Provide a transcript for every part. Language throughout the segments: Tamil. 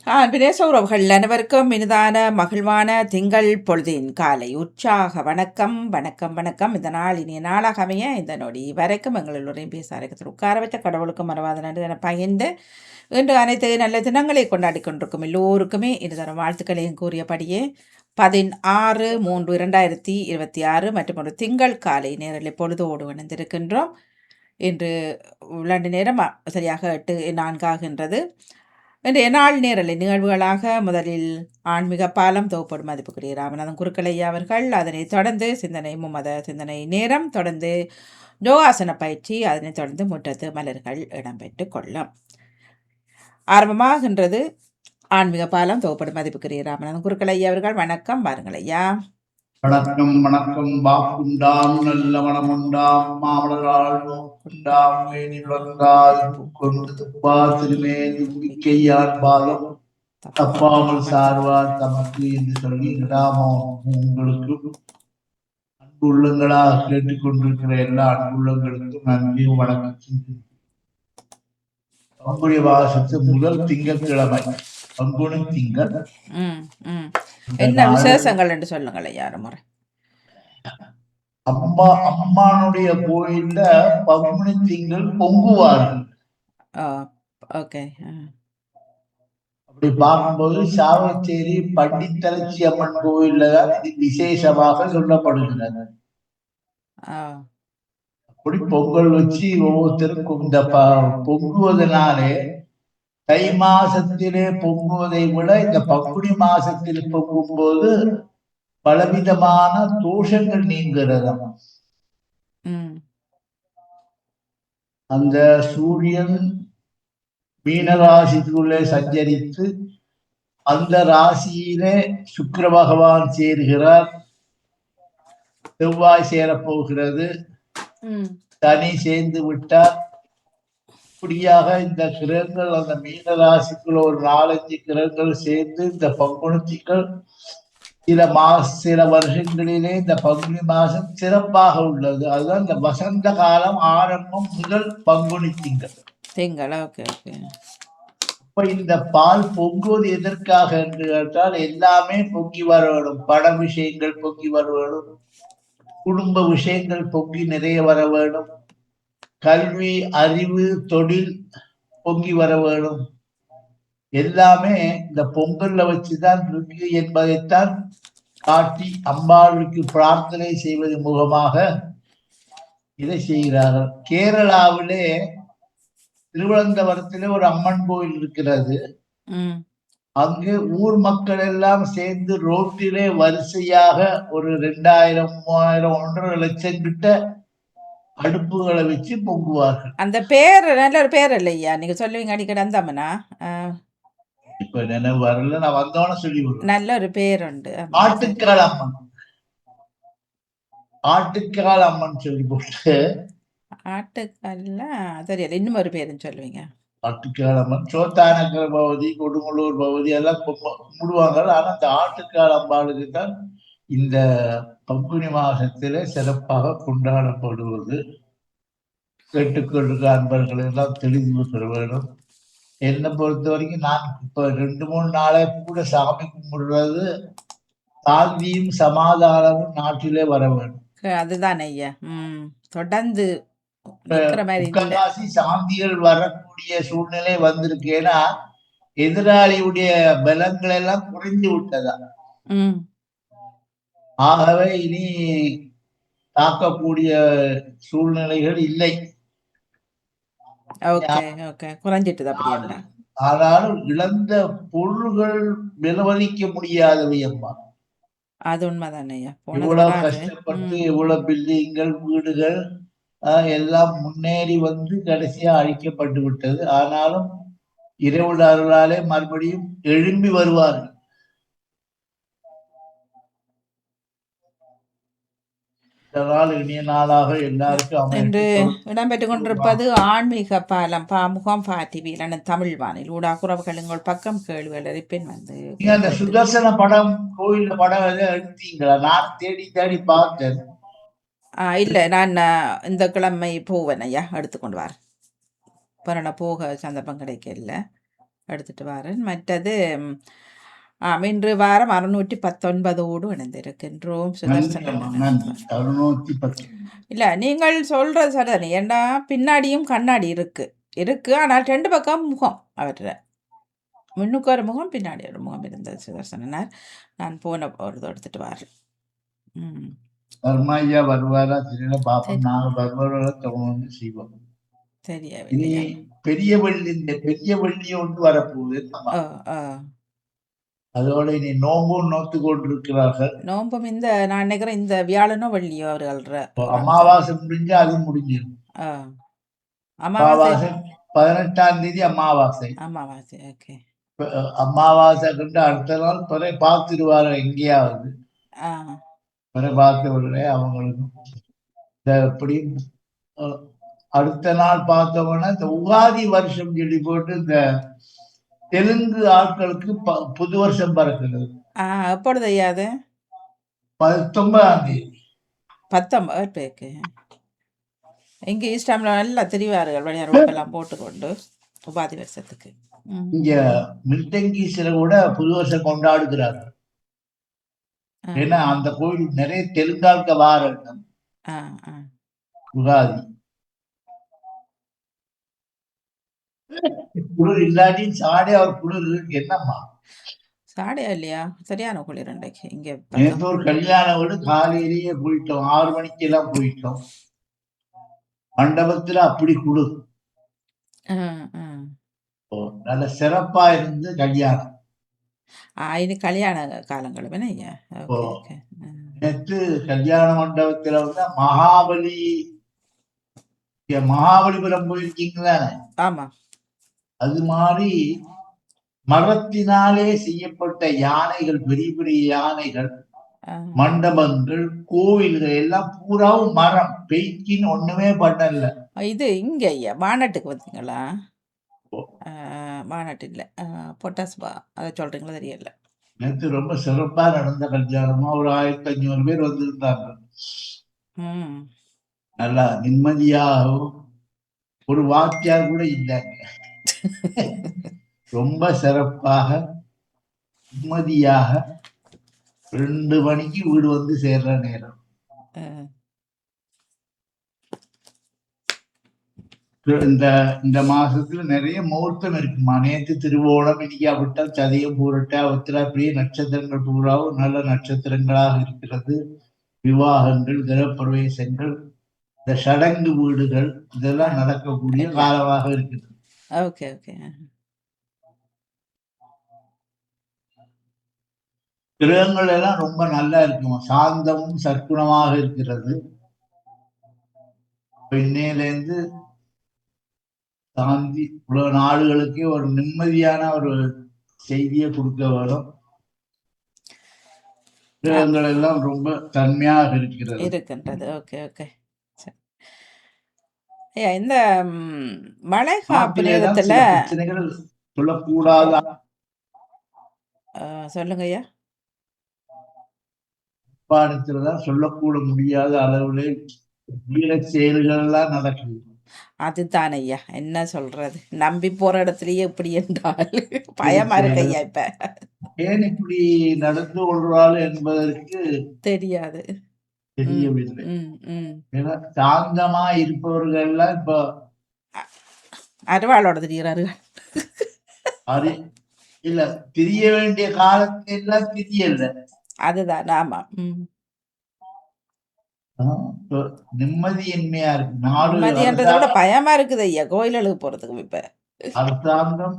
பினேச உறவுகள் அனைவருக்கும் இனிதான மகிழ்வான திங்கள் பொழுதின் காலை உற்சாக வணக்கம் வணக்கம் வணக்கம். இந்த நாள் இனிய நாளாக அமைய இந்த நொடி வரைக்கும் எங்களுடைய பேச அரைக்கத்தில் உட்கார வைத்த கடவுளுக்கு மறவாத நன்றி என பகிர்ந்து இன்று அனைத்து நல்ல தினங்களை கொண்டாடி கொண்டிருக்கும் எல்லோருக்குமே இனிதர வாழ்த்துக்களையும் கூறியபடியே 16/3/2026 மற்றும் ஒரு திங்கள் காலை நேரலை பொழுதோடு இணைந்திருக்கின்றோம். இன்று லண்டன் நேரம் சரியாக 8:04 ஆகின்றது. இன்றைய நாள் நேரலை நிகழ்வுகளாக முதலில் ஆன்மீக பாலம் தொகுப்படும் மதிப்புக்குரிய ராமநாதன் குருக்களையா அவர்கள், அதனைத் தொடர்ந்து சிந்தனை மும்மத சிந்தனை நேரம், தொடர்ந்து யோகாசன பயிற்சி, அதனைத் தொடர்ந்து முற்றத்து மலர்கள் இடம்பெற்று கொள்ளும். ஆரம்பமாகின்றது ஆன்மீக பாலம் தொகுப்படும் மதிப்புக்குரிய ராமநாதன் குருக்களையா அவர்கள். வணக்கம், வாருங்கள் ஐயா. வணக்கம் வணக்கம். வாக்குண்டாம் நல்ல மனமுண்டாம் மாமலரால் நோக்குண்டாம் மேனி வந்தால் கொண்டு துப்பா திருமேனி உமிக்கையான் பாதம் தப்பாமல் சார்வார் தமக்கு என்று சொல்லி விடாமோ உங்களுக்கு அன்பு உள்ளங்களாக கேட்டுக்கொண்டிருக்கிற எல்லா அன்புள்ளங்களுக்கும் நன்றியும் வணக்கம். பங்குனி மாசத்து முதல் திங்கட்கிழமை பங்குனி திங்கள். என்ன விசேஷங்கள் என்று சொல்லுங்கள் ஐயா முறை. அம்மானுடைய கோயில்ல பங்குனி திங்கள் பொங்குவார்கள். அப்படி பார்க்கும்போது சாவச்சேரி பண்டித்தலச்சி அம்மன் கோயில்ல தான் இது விசேஷமாக சொல்லப்படுகிறது. அப்படி பொங்கல் வச்சு ஒவ்வொருத்தருக்கும் இந்த பொங்குவதனாலே தை மாசத்திலே பொங்குவதை விட இந்த பங்குனி மாசத்தில் பொங்கும் போது பலவிதமான தோஷங்கள் நீங்கிறதாம். அந்த சூரியன் மீனராசிக்குள்ளே சஞ்சரித்து அந்த ராசியிலே சுக்கிர பகவான் சேர்கிறார், செவ்வாய் சேரப்போகிறது, சனி சேர்ந்து விட்டார். இப்படியாக இந்த கிரகங்கள் அந்த மீனராசிக்குள்ள ஒரு 4-5 கிரகங்கள் சேர்ந்து இந்த பங்குனி திங்கள் சில வருஷங்களிலே இந்த பங்குனி மாசம் சிறப்பாக உள்ளது. அதுதான் இந்த வசந்த காலம் ஆரம்பம் முதல் பங்குனி திங்கள். இப்ப இந்த பால் பொங்குவது எதற்காக என்று கேட்டால் எல்லாமே பொங்கி வர வேண்டும். பண விஷயங்கள் பொங்கி வர வேண்டும், குடும்ப விஷயங்கள் பொங்கி நிறைய வர வேண்டும், கல்வி அறிவு தொழில் பொங்கி வர வேண்டும். எல்லாமே இந்த பொங்கல்ல வச்சுதான் இருக்கு என்பதைத்தான் காட்டி அம்பாளுக்கு பிரார்த்தனை செய்வது மூலமாக இதை செய்கிறார்கள். கேரளாவிலே திருவனந்தபுரத்திலே ஒரு அம்மன் கோயில் இருக்கிறது. அங்கு ஊர் மக்கள் எல்லாம் சேர்ந்து ரோட்டிலே வரிசையாக ஒரு 2000, 3000, 1.5 லட்சம் கிட்ட அடுப்புகளை வச்சு பொங்குவார்கள். அந்த பேர் நல்ல ஒரு பேர் இல்லையா? நீங்க சொல்லுவீங்க அடிக்கடி அந்த அம்மனா? இப்ப நினைவு வரல, நான் வந்தோன்னு சொல்லி நல்ல ஒரு பேர் உண்டு. ஆட்டுக்கால் அம்மன், ஆட்டுக்கால் அம்மன் சொல்லி போட்டு ஆட்டுக்கால்ல தெரியல, இன்னும் ஒரு பேருன்னு சொல்லுவீங்க. ஆட்டுக்கால் அம்மன், சோத்தானக்கர் பகுதி, கொடுங்கல்லூர் பகுதி எல்லாம் கும்பிடுவாங்க. ஆனா இந்த ஆட்டுக்கால் அம்பாளுக்கு தான் இந்த பங்குனி மாசத்திலே சிறப்பாக கொண்டாடப்படுவது. கேட்டுக்கொண்டிருக்க அன்பர்கள் எல்லாம் தெளிவு பெற வேண்டும். என்னை பொறுத்த வரைக்கும் நான் இப்ப 2-3 நாளே கூட சாமி கும்பிடுறது சாந்தியும் சமாதானமும் நாட்டிலே வர வேண்டும். அதுதான் ஐயா. தொடர்ந்து முக்கால்வாசி சாந்திகள் வரக்கூடிய சூழ்நிலை வந்திருக்கு. ஏன்னா எதிராளியுடைய பலங்கள் எல்லாம் குறைந்து விட்டதா. ஆகவே இனி தாக்கக்கூடிய சூழ்நிலைகள் இல்லை. ஆனாலும் இழந்த பொருள்கள் விலவழிக்க முடியாதவை அம்மா. அது உண்மைதானே. இவ்வளவு கஷ்டப்பட்டு இவ்வளவு பில்டிங்கள் வீடுகள் எல்லாம் முன்னேறி வந்து கடைசியா அழிக்கப்பட்டு விட்டது. ஆனாலும் இறைவன் அருளாலே மறுபடியும் எழும்பி வருவார்கள். இனிய நாளாக எல்லாருக்கும் என்று இடம்பெற்றுக் கொண்டிருப்பது ஆன்மீக பாலம் பாமுகம் பாட்டிவியில் தமிழ் வானில் ஊடாக உறவுகள் உங்கள் பக்கம் கேள்விகள் இருப்பேன். வந்து அந்த சுதர்சன படம் கோயில் படம் எடுத்தீங்களா? நான் தேடி தேடி பார்த்தேன். இல்ல, நான் இந்த கிழமை போவேன் ஐயா, எடுத்துக்கொண்டு வரேன். போக சந்தர்ப்பம் கிடைக்கல. எடுத்துட்டு வரேன். மற்றது இன்று வாரம் 619ஓடு இணைந்திருக்கின்றோம். நன்றி சுதர்சன அம்மா, அண்ணன் நன்றி. அன்பார். 610. இல்ல நீங்கள் சொல்றது சரிதானே. ஏன்டா பின்னாடியும் கண்ணாடி இருக்கு. இருக்கு. ஆனால் 2 பக்கம் முகம் அவர்ட்ட. முன்னுக்கு ஒரு முகம், பின்னாடி ஒரு முகம் இருந்தது சுதர்சனனார். நான் போன பொழுது எடுத்துட்டு வரேன். ம். வர்மாய்யா வருவாரா தெரியல, பாப்போம். சரி. நாங்க வருவாரோட தொடர்ந்து செய்வோம். இனி தெரியவில்லையா? பெரிய வள்ளி, இந்த பெரிய வள்ளி ஒன்று வரப்போகுது. ஆமா. ஓ, ஓ. அதோட இனி நோம்பும் நோத்து கொண்டிருக்கிறார்கள். நோம்பும் நான் நினைக்கிறேன் இந்த வியாழனோ வெள்ளியோ அவர்கள் ரம்ஜான். அமாவாசை முடிஞ்சு அது முடிஞ்சிடும். ஆ. அமாவாசை. அமாவாசை 18ஆம் தேதி அமாவாசை. அமாவாசை. ஓகே. அமாவாசை கண்டு அடுத்த நாள் பிறகு பார்த்துடுவாரு எங்கேயாவது. ஆ. பிறகு பார்த்த உடனே அவங்களுக்கும் எப்படி அடுத்த நாள் பார்த்தோம்னா இந்த உகாதி வருஷம் சொல்லி போட்டு இந்த தெலுங்கு ஆட்களுக்கு புது வருஷம் பறக்கிறது. எப்பொழுது ஐயாது? 19ஆம் தேதி. 19 பேருக்கு இங்கே ஈஸ்டாமில் நல்லா தெரிவார்கள் வழியார் ரோட்டெல்லாம் போட்டுக்கொண்டு உபாதி வருஷத்துக்கு. இங்க மில்டங்கீஸ்ல கூட புது வருஷம் கொண்டாடுகிறார்கள். ஏன்னா அந்த கோயில் நிறைய தெலுங்காளுக்கு வாரம் உகாதி. குளிர் இல்லாட்டி சாடே அவர் குளிர் இருக்கு. என்னம்மா சாடையா இல்லையா? சரியான குளிர் இன்றைக்கு இங்க. நேற்று ஒரு கல்யாண வீடு காலையிலேயே போயிட்டோம், 6 மணிக்கு எல்லாம் போயிட்டோம். மண்டபத்துல அப்படி குளிர். நல்ல சிறப்பா இருந்து கல்யாணம். இது கல்யாண காலங்களும் ஐயா. நேற்று கல்யாண மண்டபத்துல வந்து மகாபலிபுரம் போயிருக்கீங்களா? ஆமா. அது மாதிரி மரத்தினாலே செய்யப்பட்ட யானைகள், பெரிய பெரிய யானைகள், மண்டபங்கள், கோவில்கள் எல்லாம் பூராவும் மரம். பெயிண்டிங் ஒண்ணுமே பண்ணல. இது இங்க ஐயா மாநாட்டுக்கு வந்தீங்களா? மாநாட்டு இல்ல, பொட்டாஸ்பா அதை சொல்றீங்களா தெரியல. நேற்று ரொம்ப சிறப்பா நடந்த கல்யாணமா ஒரு 1500 பேர் வந்திருந்தாங்க. நல்லா நிம்மதியாகவும், ஒரு வாத்தியார் கூட இல்லைங்க. ரொம்ப சிறப்பாக நிம்மதியாக 2 மணிக்கு வீடு வந்து சேர்ற நேரம். இந்த மாசத்துல நிறைய முகூர்த்தம் இருக்குமா. நேற்று திருவோணம், இன்னைக்கு அவிட்டம், சதயம், பூரட்டா, உத்திரா, பெரிய நட்சத்திரங்கள் பூராவும் நல்ல நட்சத்திரங்களாக இருக்கிறது. விவாகங்கள், கிரகப்பிரவேசங்கள், இந்த சடங்கு வீடுகள் இதெல்லாம் நடக்கக்கூடிய காலமாக இருக்குது. கிரகங்கள் எல்லாம் ரொம்ப நல்லா இருக்குமா. சாந்தமும் சற்குணமாக இருக்கிறது. இன்னையிலேருந்து சாந்தி உலக நாடுகளுக்கே ஒரு நிம்மதியான ஒரு செய்தியை கொடுக்க வரும். கிரகங்கள் எல்லாம் ரொம்ப தன்மையாக இருக்கின்றது. இந்த மழை காப்பு நேரத்துல பிரச்சனைகள் சொல்லக்கூடாது. சொல்லுங்க ஐயா. பாடத்துலதான் சொல்லக்கூட முடியாத அளவுல வீர செயல்கள் எல்லாம் நடக்குது. அதுதான் ஐயா, என்ன சொல்றது, நம்பி போற இடத்துலயே இப்படி என்றால் பயமா இருக்கு ஐயா. இப்ப ஏன் இப்படி நடந்து கொள்றாள் என்பதற்கு தெரியாது, தெரியவில்லை. ஏன்னா சாந்தமா இருப்பவர்கள் எல்லாம் இப்ப அருவாளோட தெரிகிறார்கள். அது இல்ல, தெரிய வேண்டிய காலத்துல எல்லாம் தெரியல. அதுதான். ஆமா. நிம்மதியின்மையா இருக்கு நாடு. நிம்மதின்றதை விட பயமா இருக்குது ஐயா கோயிலுக்கு போறதுக்கு. இப்ப அரசாங்கம்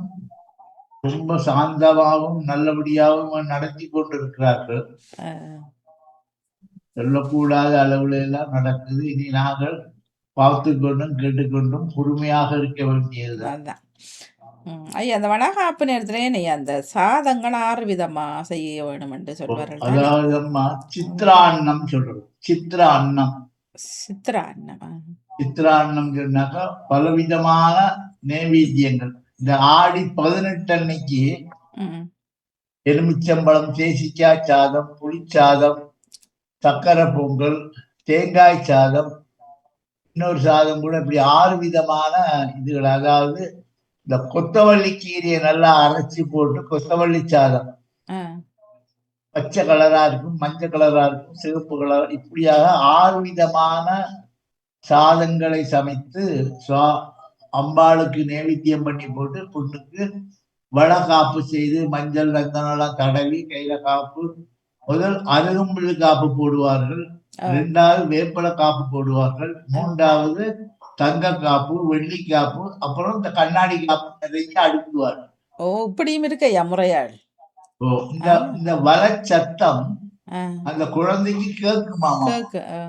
ரொம்ப சாந்தமாகவும் நல்லபடியாகவும் நடத்தி கொண்டிருக்கிறார்கள். சொல்லக்கூடாத அளவுல எல்லாம் நடக்குது. இனி நாங்கள் பார்த்து கொண்டும் கேட்டுக்கொண்டும் பொறுமையாக இருக்க வேண்டியதுதான். ஐயா, அந்த வளகாப்பு நேரத்திலே நீ அந்த சாதங்கள் 6 விதமா செய்ய வேணும் என்று சொல்வார்கள். அதாவது அம்மா சித்ரா அன்னம் சொல்றது. சித்ரா அன்னம் சொன்னாக்கா பலவிதமான நைவேத்தியங்கள். இந்த ஆடி 18 அன்னைக்கு எலுமிச்சம்பழம், தேசிக்காய் சாதம், புளிச்சாதம், சக்கரை பொங்கல், தேங்காய் சாதம், இன்னொரு சாதம் கூட, இப்படி 6 விதமான இதுகள். அதாவது இந்த கொத்தவள்ளி கீரையை நல்லா அரைச்சி போட்டு கொத்தவள்ளி சாதம் ஆ. பச்சை கலரா இருக்கும், மஞ்சள் கலரா இருக்கும், சிவப்பு கலர், இப்படியாக 6 விதமான சாதங்களை சமைத்து அம்பாளுக்கு நைவேத்தியம் பண்ணி போட்டு பொண்ணுக்கு வளகாப்பு செய்து மஞ்சள் ரத்தனம் எல்லாம் தடவி கையில காப்பு, முதல் அருகம்புல் காப்பு போடுவார்கள், ஆ. 2வது வேப்பல காப்பு போடுவார்கள், 3வது தங்க காப்பு, வெள்ளி காப்பு, அப்புறம் இந்த கண்ணாடி காப்பு நிறைய அடுக்குவார்கள். ஓ! இப்படியும் இருக்கையா முறையாள்? ஓ, இந்த ஆ. இந்த வளச்சத்தம் ஆ. அந்த குழந்தைக்கு கேட்குமாமா. கேக்கு. ஆ.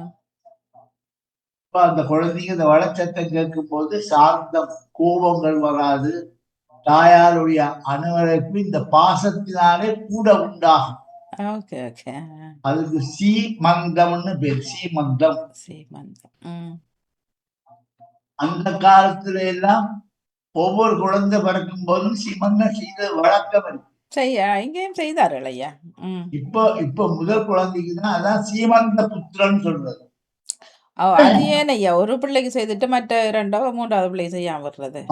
அப்ப அந்த குழந்தைக்கு இந்த வளச்சத்தம் கேட்கும் போது சாந்தம், கோபங்கள் வராது, தாயாருடைய அனுவரைப்பு இந்த பாசத்தினாலே கூட உண்டாகும். Okay, okay. அதுக்கு சீமந்தம்னு பேர். சீமந்தம். சீமந்தம். ம். அந்த காலத்துல எல்லாம் ஒவ்வொரு குழந்தை பிறக்கும் போதும் சீமந்தம் செய்த வழக்கம் இருக்கு. இங்கேயும் செய்தார்கள் ஐயா. ம். இப்போ முதல் குழந்தைக்கு தான் அதான் சீமந்த புத்திரன் சொல்றது. ஓ! அது ஏன் ஐயா? ஒரு பிள்ளைக்கு செய்துட்டு மற்ற 2ஓ, 3வது பிள்ளைக்கு செய்யாம விடுறது?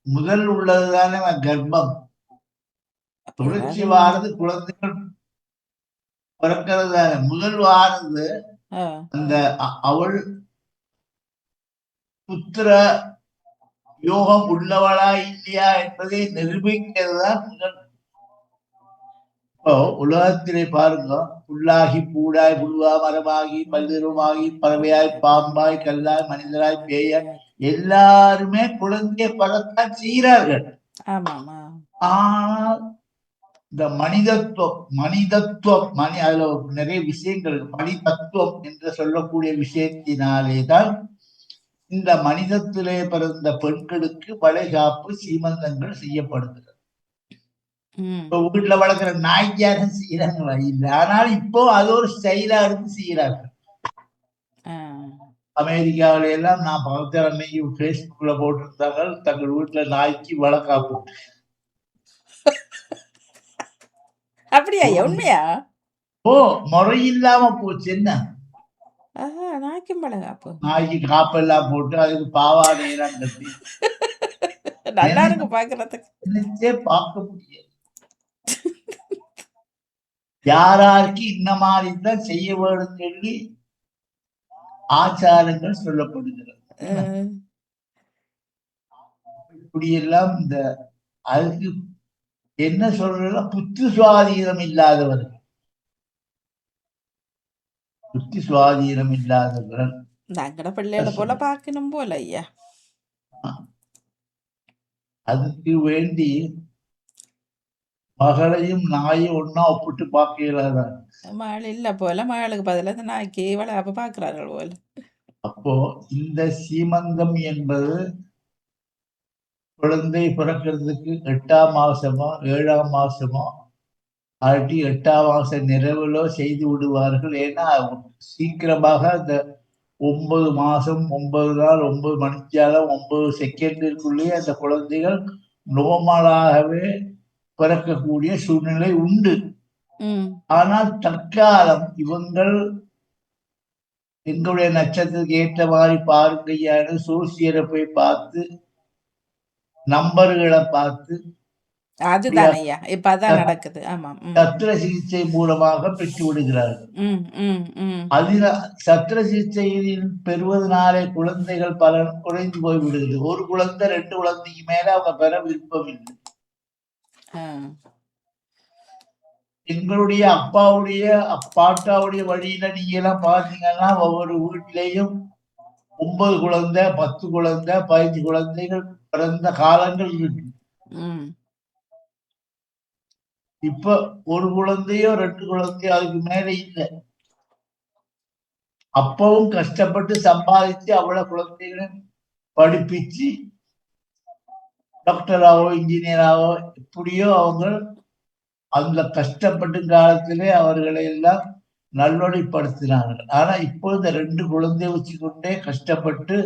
முதல் உள்ளதுதானே கர்ப்பம். தொடர்ச்சி எல்லாரும் வாரது குழந்தைகள் பிறக்கிறது தானே. முதல் வாரது ஆ. அந்த அவள் புத்திர யோகம் உள்ளவளா இல்லையா என்பதை நிரூபிக்கிறது தான் முதல். இப்போ உலகத்திலே பாருங்க, புல்லாகி பூடாய் புழுவா மரமாகி பல்லுருமாகி பறவையாய் பாம்பாய் கல்லாய் மனிதராய் பேயாய் எல்லாருமே குழந்தையை பலத்தான் செய்கிறார்கள். ஆமாமா. ஆனால் இந்த மனிதத்துவம் அதுல நிறைய விஷயங்கள் இருக்கு. மனிதத்துவம் என்று சொல்லக்கூடிய விஷயத்தினாலேதான் இந்த மனிதத்திலே பிறந்த பெண்களுக்கு வளைகாப்பு சீமந்தங்கள் செய்யப்படுகிறது. இப்ப வீட்டுல வளர்க்குற நாய்க்காக செய்யறாங்க இல்லை, ஆனால் இப்போ அது ஒரு ஸ்டைலா எடுத்து செய்யறாங்க. அமெரிக்காவில எல்லாம் நான் பார்த்த அன்னைக்கு பேஸ்புக்ல போட்டிருந்தாங்க, தங்கள் வீட்டுல நாய்க்கு வளர்க்காப்பு. அப்படியா? உண்மையா? ஓ, முறை இல்லாம போச்சு. என்ன நாய்க்கும் வளகாப்பு? நாய்க்கு காப்பெல்லாம் போட்டு அதுக்கு பாவாடையெல்லாம் கட்டி நல்லா இருக்கு பாக்குறதுக்கு. நினைச்சே பார்க்க முடியாது. யாராருக்கு இந்த மாதிரி தான் செய்ய வேண்டும் சொல்லி ஆச்சாரங்கள் சொல்லப்படுகிறது. இப்படியெல்லாம் இந்த அதுக்கு என்ன சொல்ற புத்தி சுவாதீனம் இல்லாதவர்கள், புத்தி சுவாதீனம் இல்லாதவர்கள் நாங்கட பிள்ளைகளை போல பார்க்கணும் போல ஐயா. அதுக்கு வேண்டி மகளையும் நாயும் ஒன்னா ஒப்பிட்டு பார்க்கிறார்கள். மகள் இல்ல போல, மகளுக்கு பதிலாக இந்த நாய்க்கு வளகாப்பு பார்க்கிறார்கள் போல. அப்போ இந்த சீமந்தம் என்பது குழந்தை பிறக்கிறதுக்கு 8ஆம் மாசமோ 7ஆம் மாசமோ அல்லாட்டி 8ஆம் மாச நிறைவுலோ செய்து விடுவார்கள். ஏன்னா சீக்கிரமாக அந்த 9 மாசம் 9 நாள் 9 மணித்தியாலம் 9 செகண்டிற்குள்ளேயே அந்த குழந்தைகள் நோமலாகவே பிறக்கக்கூடிய சூழ்நிலை உண்டு. ஆனால் தற்காலம் இவங்கள் எங்களுடைய நட்சத்திரத்துக்கு ஏற்ற மாதிரி பாருங்கையான சோசியரை போய் பார்த்து நம்பர்களை பார்த்து அதுதான் ஐயா இப்ப அதான் நடக்குது. ஆமாம். சத்திர சிகிச்சை மூலமாக பெற்று விடுகிறார்கள். அதில் சத்திர சிகிச்சையில் பெறுவதனாலே குழந்தைகள் பலன் குறைந்து போய் விடுகிறது. ஒரு குழந்தை 2 குழந்தைக்கு மேல அவங்க பெற விருப்பம் இல்லை. எங்களுடைய அப்பாவுடைய பாட்டாவுடைய வழியில நீங்க எல்லாம் பாத்தீங்கன்னா ஒவ்வொரு வீட்டிலையும் 9 குழந்தை 10 குழந்தை 15 குழந்தைகள் பிறந்த காலங்கள் இருக்கு. இப்ப ஒரு குழந்தையோ 2 குழந்தையோ அதுக்கு மேல இல்லை. அப்பவும் கஷ்டப்பட்டு சம்பாதிச்சு அவ்வளவு குழந்தைகளும் படிப்பிச்சு டாக்டராவோ இன்ஜினியராவோ எப்படியோ அவங்க அந்த கஷ்டப்படும் காலத்திலே அவர்களை எல்லாம் நல்வழிப்படுத்தினார்கள். ஆனா இப்போ இந்த 2 குழந்தை வச்சுக்கொண்டே கஷ்டப்பட்டு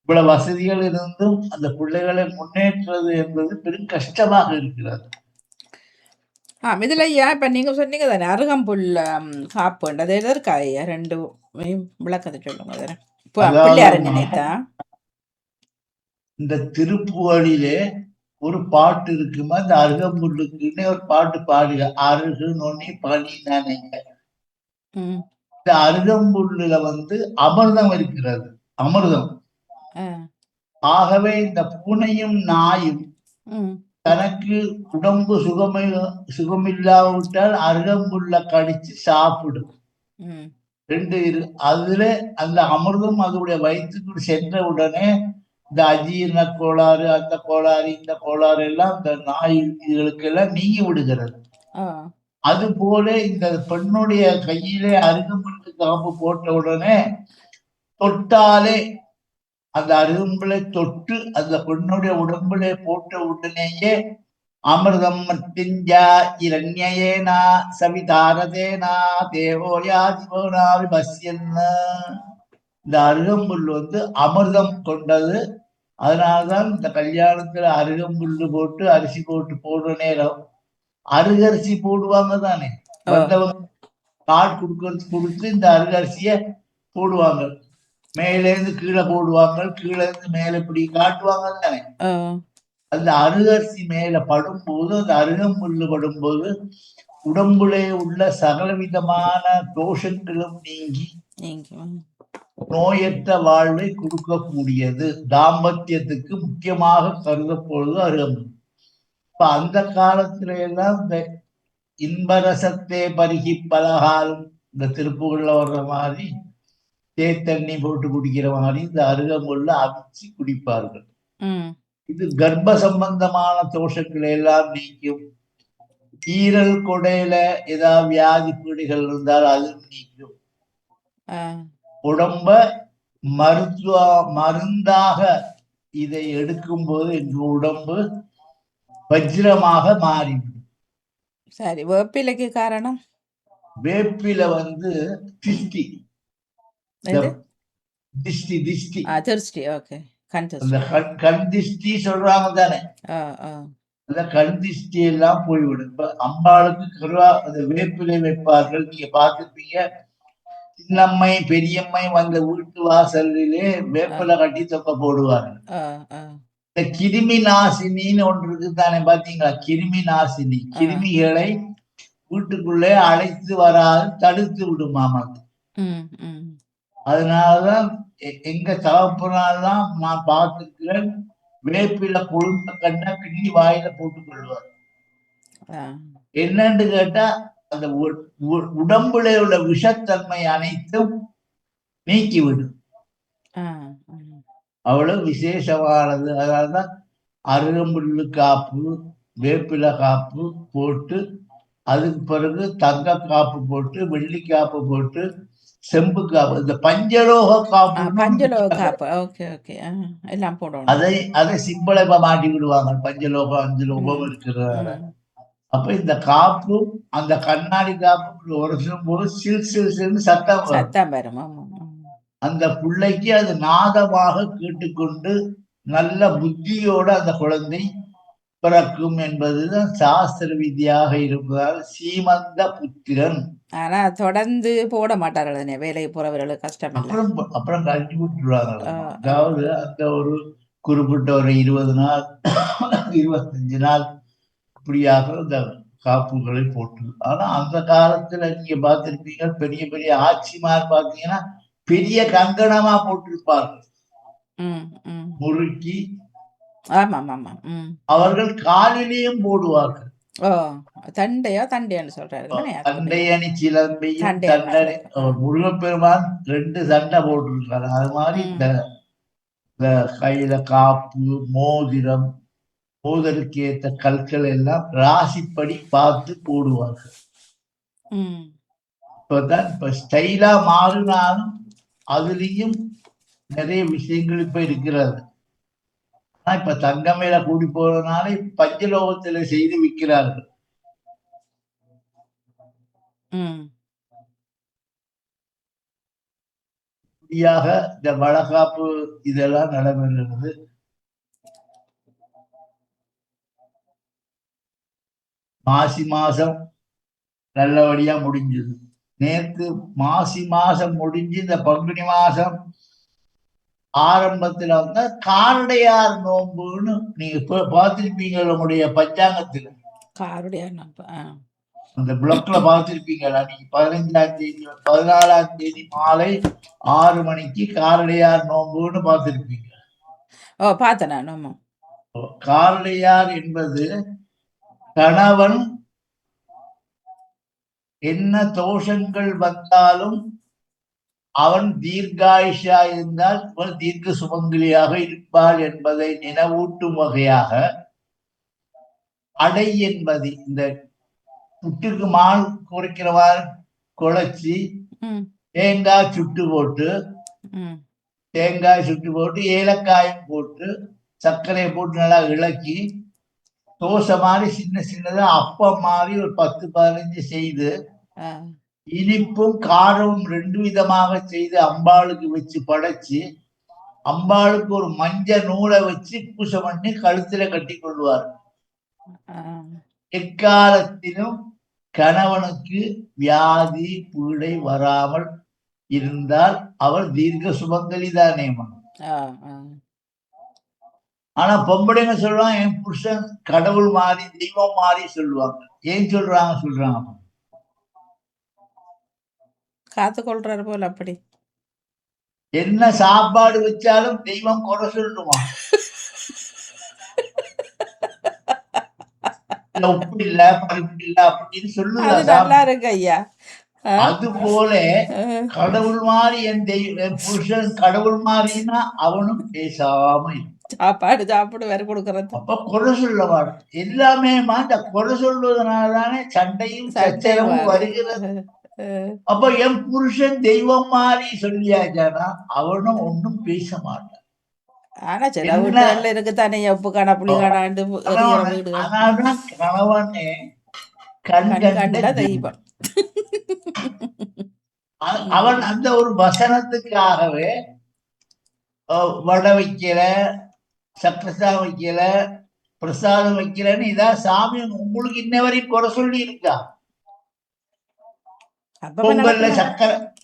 இவ்வளவு வசதிகள் இருந்தும் அந்த பிள்ளைகளை முன்னேற்றுவது என்பது பெரும் கஷ்டமாக இருக்கிறது. இதுல ஐயா இப்ப நீங்க சொன்னீங்க தானே அருகம்புல் காப்புண்டு, அது எதற்கா ஐயா? 2 விளக்கத்தை சொல்லுங்க. பிள்ளையார நினைத்தா இந்த திருப்புகழிலே ஒரு பாட்டு இருக்குமா, அந்த அருகம்புல்லுக்குன்னே ஒரு பாட்டு பாடுக, அருகு நுனி பனி நனைக. ம். இந்த அருகம்புல்லுல வந்து அமிர்தம் இருக்கிறது, அமிர்தம். ஆ. ஆகவே இந்த பூனையும் நாயும் ம். தனக்கு உடம்பு சுகமில்லாவிட்டால் அருகம்புல்ல கடிச்சு சாப்பிடும். ம். ரெண்டு அதுல அந்த அமிர்தம் அதனுடைய வயிற்றுக்குள் சென்ற உடனே இந்த அஜீரண கோளாறு, அந்த கோளாறு, இந்த கோளாறு எல்லாம் இந்த நாய் இதுகளுக்கெல்லாம் நீங்கி விடுகிறது. ஆ. அது போல இந்த பெண்ணுடைய கையிலே அருகம்புல்லு காப்பு போட்ட உடனே தொட்டாலே, அந்த அருகம்புல்லை தொட்டு அந்த பெண்ணுடைய உடம்புல போட்ட உடனேயே அமிர்தம் மத்திஞ்சா இரண்யேனா சவிதாரதேனா தேவோ யாதிபோனா விபஸ்யன்னு. இந்த அருகம்புல் வந்து அமிர்தம் கொண்டது. அதனால்தான் இந்த கல்யாணத்துல அருகம்புல்லு போட்டு அரிசி போட்டு போடுற நேரம் அருகரிசி போடுவாங்க தானே. ஓ. வந்தவங்க கால் கொடுத்து இந்த அருகரிசிய போடுவாங்க. மேலேருந்து கீழே போடுவாங்க, கீழே இருந்து மேல இப்படி காட்டுவாங்க தானே. ஓ. அந்த அருகரிசி மேல படும்போது, அந்த அருகம்புல்லு படும்போது உடம்புலே உள்ள சகலவிதமான தோஷங்களும் நீங்கி நோயற்ற வாழ்வை கொடுக்கக்கூடியது. தாம்பத்தியத்துக்கு முக்கியமாக கருதப்படுவது அருகம்புல். இப்ப அந்த காலத்துல எல்லாம் இந்த இன்பரசத்தே பருகி பலகாலம், இந்த திருப்புகள்ல வர்ற மாதிரி தேத்தண்ணி போட்டு குடிக்கிற மாதிரி இந்த அருகம்புல்ல அவிச்சு குடிப்பார்கள். ம். இது கர்ப்ப சம்பந்தமான தோஷங்களை எல்லாம் நீக்கும். ஈரல் கொடையில ஏதாவது வியாதி பீடிகள் இருந்தால் அது நீக்கும். ஆ. உடம்ப மருந்தாக இதை எடுக்கும் போது எங்க உடம்பு வஜ்ரமாக மாறிவிடும். சரி, வேப்பிலைக்கு காரணம் வேப்பில வந்து திஷ்டி, எது? திஷ்டி திஷ்டி, திருஷ்டி. ஓகே. கண் அந்த திருஷ்டி. கண் திஷ்டி சொல்றாங்க தானே. ஆ. ஆ. அந்த கண் திஷ்டி எல்லாம் போய்விடும். இப்ப அம்பாளுக்கு கருவா அந்த வேப்பிலை வைப்பார்கள், நீங்க பார்த்திருப்பீங்க. சின்னம்மை பெரியம்மை வந்த வீட்டு வாசலிலே வேப்பிலை கட்டி தொங்க போடுவார்கள். ஆ. ஆ. இந்த கிருமி நாசினின்னு ஒன்று இருக்கு தானே, பாத்தீங்களா? கிருமி நாசினி கிருமிகளை வீட்டுக்குள்ளே அழைத்து வராது தடுத்து விடுமாம் அது. ம். ம். அதனாலதான் எங்க தகப்பனால்தான் நான் பார்த்திருக்கிறேன், வேப்பில கொழுந்த கண்ணா கிள்ளி வாயில போட்டுக் கொள்வார். ஆ. என்னன்னு கேட்டா அந்த உடம்புல உள்ள விஷத்தன்மை அனைத்தும் நீக்கிவிடும். ஆ. அவ்வளவு விசேஷமானது. அதனால்தான் அருகம்புல்லு காப்பு, வேப்பில காப்பு போட்டு, அதுக்கு பிறகு தங்க காப்பு போட்டு, வெள்ளி காப்பு போட்டு, செம்பு காப்பு, இந்த பஞ்சலோக காப்பு, பஞ்சலோக காப்பு. ஓகே. ஓகே. எல்லாம் போடணும். அதை சிம்பிளை மாட்டி விடுவாங்க. பஞ்சலோகம் 5 லோகம் இருக்கிறதால. அப்ப இந்த காப்பும் அந்த கண்ணாடி காப்பு உரசும் போது சில் சில் சில்னு சத்தம் வரும். அந்த பிள்ளைக்கு அது நாதமாக கேட்டுக்கொண்டு நல்ல புத்தியோட அந்த குழந்தை பிறக்கும் என்பதுதான் சாஸ்திர விதியாக இருப்பதால் சீமந்த புத்திரன். ஆனா தொடர்ந்து போட மாட்டார்கள், வேலைக்கு போறவர்களுக்கு கஷ்டம். அப்புறம் கழிச்சு விட்டுருவாங்க. அதாவது அந்த ஒரு குறிப்பிட்ட ஒரு 20 நாள் 25 நாள் இப்படியாக இந்த காப்புகளை போட்டு. ஆனா அந்த காலத்துல நீங்க பார்த்திருப்பீங்க, பெரிய பெரிய ஆட்சிமார் பாத்தீங்கன்னா பெரிய கங்கணமா போட்டிருப்பார்கள், முறுக்கி. அவர்கள் காலிலேயும் போடுவார்கள். தண்டையான்னு சொல்றாரு. தண்டையணி சிலம்பையும் தண்டனை. முருகப்பெருமான் 2 சண்டை போட்டிருக்காரு. அது மாதிரி இந்த கையில காப்பு, மோதிரம், மோதலுக்கு ஏற்ற கற்கள் எல்லாம் ராசிப்படி பார்த்து போடுவார்கள். இப்பதான் இப்ப ஸ்டைலா மாறினாலும் அதுலயும் நிறைய விஷயங்கள் இப்ப இருக்கிறது. ஆனா இப்ப தங்கம் மேல கூடி போறதுனால பஞ்சலோகத்துல செய்து விற்கிறார்கள். இப்படியாக இந்த வளகாப்பு இதெல்லாம் நடைபெறுகிறது. மாசி மாசம் நல்லபடியா முடிஞ்சது. நேற்று மாசி மாசம் முடிஞ்சு இந்த பங்குனி மாசம் ஆரம்பத்துல வந்து காரடையார் நோன்புன்னு நீங்க பார்த்திருப்பீங்க உங்களுடைய பஞ்சாங்கத்துல. காருடைய அந்த பிளாக்ல பார்த்திருப்பீங்களா நீங்க 14ஆம் தேதி மாலை 6 மணிக்கு காரடையார் நோன்புன்னு பார்த்திருப்பீங்க. ஓ பார்த்தேன் நான். ஆமா. காரடையார் என்பது கணவன் என்ன தோஷங்கள் வந்தாலும் அவன் தீர்காயுஷா இருந்தால் இவள் தீர்க்க சுமங்கலியாக இருப்பாள் என்பதை நினைவூட்டும் வகையாக அடை என்பது இந்த புட்டுக்கு மால் குறைக்கிறவாறு குழைச்சி தேங்காய் சுட்டு போட்டு ஏலக்காயும் போட்டு சர்க்கரையை போட்டு நல்லா இளக்கி தோசை மாதிரி சின்ன சின்னதா அப்பம் மாதிரி ஒரு 10-15 செய்து இனிப்பும் காரமும் 2 விதமாக செய்து அம்பாளுக்கு வச்சு படைச்சு அம்பாளுக்கு ஒரு மஞ்சள் நூலை வச்சு பூசை பண்ணி கழுத்துல கட்டி கொள்வார். எக்காலத்திலும் கணவனுக்கு வியாதி பீடை வராமல் இருந்தால் அவள் தீர்க்க சுமங்கலி தானே. ஆனா பொம்பளைங்க சொல்லுவாங்க என் புருஷன் கடவுள் மாறி தெய்வம் மாறி சொல்லுவாங்க. ஏன் சொல்றாங்க காத்து கொள்றாரு போல. அப்படி என்ன சாப்பாடு வச்சாலும் தெய்வம் குறை சொல்லுமா. உப்பு இல்ல பருப்பு இல்ல அப்படின்னு சொல்லுங்க ஐயா. அது போல கடவுள் மாதிரி என் புருஷன் கடவுள் மாதிரின்னா அவனும் பேசாம சாப்பாடு சாப்பிடு வேற கொடுக்கறது. அப்ப குறை சொல்லவாடு எல்லாமே இந்த குறை சொல்வதனாலதானே சண்டையும் சச்சரவும் வருகிறது. அப்ப என் புருஷன் தெய்வம் மாதிரி சொல்லியாச்சானா அவனும் ஒன்னும் பேச மாட்டான். ஆனா சில வீடுகள்ல இருக்குத்தானே உப்பு காணா புளி காணாண்டு அதனால்தான் கணவனே கண் கண்ட தெய்வம். அவன் அந்த ஒரு வசனத்துக்காகவே வடை வைக்கல, சக்கரசா வைக்கல, பிரசாதம் வைக்கலன்னு இதான் சாமி உங்களுக்கு இன்ன வரையும் குறை சொல்லி இருக்கா.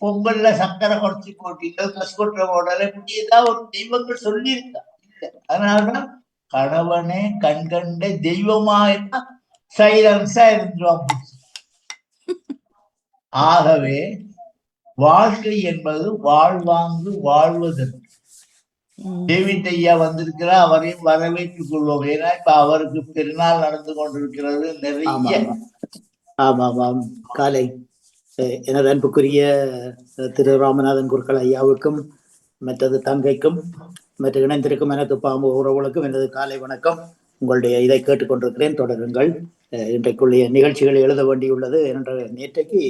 பொங்கல்ல சக்கரை குறைச்சி போட்டீங்க, கஸ்கொட்டை போடல, இப்படி ஏதாவது ஒரு தெய்வங்கள் சொல்லி இருக்கா. இல்ல. அதனாலதான் கணவனே கண் கண்ட தெய்வமா இருந்தா சைலன்ஸா இருந்துருவாங்க. ஆகவே வாழ்க்கை என்பது வாழ்வாங்கு வாழ்வதற்கு டேவிட் ஐயா வந்திருக்கிறா, அவரையும் வரவேற்றுக் கொள்வோம். ஏன்னா இப்ப அவருக்கு பெருநாள் நடந்து கொண்டிருக்கிறது. நிறைய காலை எனது அன்புக்குரிய திரு ராமநாதன் குருக்கள் ஐயாவுக்கும் மற்றது தங்கைக்கும் மற்ற இணைந்திருக்கும் எனது பாம்பு உறவுகளுக்கும் எனது காலை வணக்கம். உங்களுடைய இதை கேட்டுக்கொண்டிருக்கிறேன், தொடருங்கள். இன்றைக்குள்ள நிகழ்ச்சிகள் எழுத வேண்டியுள்ளது. என்ற நேற்றைக்கு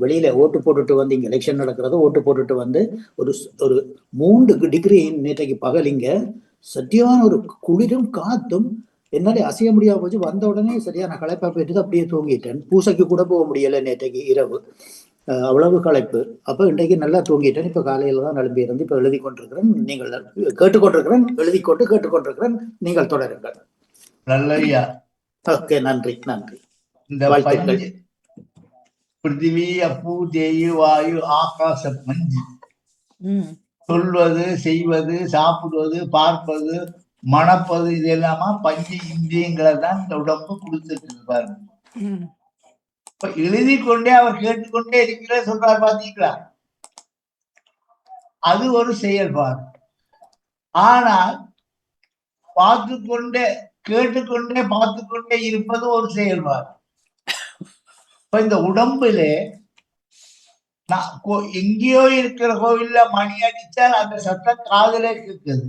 வெளியில ஓட்டு போட்டுட்டு வந்து இங்க எலெக்ஷன் நடக்கிறது, ஓட்டு போட்டுட்டு வந்து ஒரு 3 டிகிரி நேற்றைக்கு பகலிங்க சத்தியமான ஒரு குளிரும் காத்தும் என்னாலே அசைய முடியாம போச்சு. வந்த உடனே சரியான களைப்பா போயிட்டு அப்படியே தூங்கிட்டேன். பூசைக்கு கூட போக முடியல நேற்றைக்கு இரவு, அவ்வளவு களைப்பு. அப்ப இன்றைக்கு நல்லா தூங்கிட்டேன். இப்ப காலையில தான் எழும்பி இருந்து இப்ப எழுதி கொண்டிருக்கிறேன். நீங்கள் கேட்டுக்கொண்டிருக்கிறேன், எழுதி கொண்டு கேட்டுக்கொண்டிருக்கிறேன். நீங்கள் தொடருங்கள். நல்லையா. ஓகே, நன்றி நன்றி. இந்த பிருத்திவி அப்பு தேயு வாயு ஆகாசம் மஞ்சு சொல்வது செய்வது சாப்பிடுவது பார்ப்பது மணப்பது இது எல்லாமா பஞ்சு இந்திரியங்களை தான் இந்த உடம்பு கொடுத்துட்டு பாருங்க. இப்ப எழுதி கொண்டே அவர் கேட்டுக்கொண்டே இருக்கிற சொல்றார் பாத்தீங்களா, அது ஒரு செயல்பாடு. ஆனால் பார்த்துக்கொண்டே கேட்டுக்கொண்டே பார்த்துக்கொண்டே இருப்பது ஒரு செயல்பாடு. இப்ப இந்த உடம்புல எங்கேயோ இருக்கிற கோவில்ல மணி அடிச்சால் அந்த சத்தம் காதுல கேட்குது.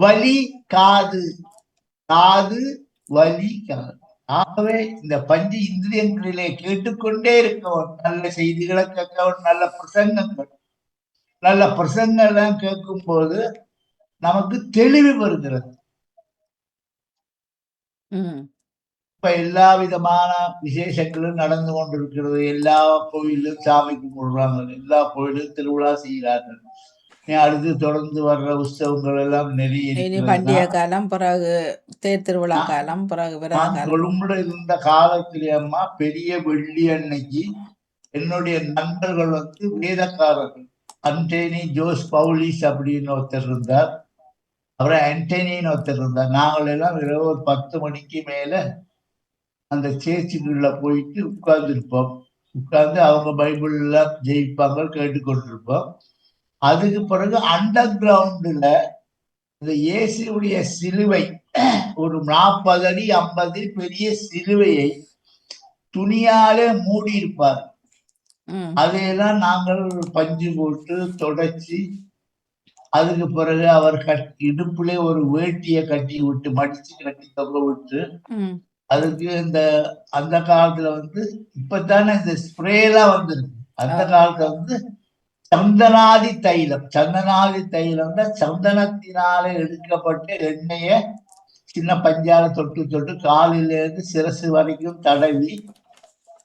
வலி காது, காது வலி காது. ஆகவே இந்த பஞ்சு இந்திரியங்களிலே கேட்டுக்கொண்டே இருக்கவன் நல்ல செய்திகளை கேட்கவன், நல்ல பிரசங்கெல்லாம் கேட்கும் போது நமக்கு தெளிவு வருகிறது. இப்ப எல்லா விதமான விசேஷங்களும் நடந்து கொண்டிருக்கிறது. எல்லா கோயிலும் சாமி கும்பிடுறாங்க, எல்லா கோயிலும் திருவிழா செய்கிறார்கள். அடுத்து தொடர்ந்து வர்ற உற்சவங்கள் எல்லாம் நிறைய பண்டிகை காலம், பிறகு தேர் திருவிழா காலம், பிறகு கொழும்புல இருந்த காலத்திலே அம்மா பெரிய வெள்ளி அன்னைக்கு என்னுடைய நண்பர்கள் வந்து வேதக்காரர்கள் அன்டோனி ஜோஸ் பவுலிஸ் அப்படின்னு ஒருத்தர் இருந்தார். அப்புறம் ஆண்டனின்னு ஒருத்தர் இருந்தார். நாங்கள் எல்லாம் இரவு ஒரு 10 மணிக்கு மேல அந்த சேர்ச்சுக்குள்ள போயிட்டு உட்கார்ந்துருப்போம். உட்கார்ந்து அவங்க பைபிள் எல்லாம் ஜெயிப்பாங்க, கேட்டுக்கொண்டிருப்போம். அதுக்கு பிறகு அண்டர் கிரவுண்டுல இந்த இயேசுடைய சிலுவை ஒரு 40 அடி 50 பெரிய சிலுவையை துணியாலே மூடி இருப்பார். அதையெல்லாம் நாங்கள் பஞ்சு போட்டு தொடச்சி, அதுக்கு பிறகு அவர் இடுப்புல ஒரு வேட்டியை கட்டி விட்டு, மடிச்சு கட்டி தொங்க விட்டு, அதுக்கு அந்த காலத்துல இப்பதானே இந்த ஸ்ப்ரே எல்லாம் வந்திருக்கு. அந்த காலத்துல சந்தனாதி தைலம் சந்தனத்தினாலே எடுக்கப்பட்ட எண்ணெய சின்ன பஞ்சால தொட்டு தொட்டு காலில இருந்து சிரசு வரைக்கும் தடவி,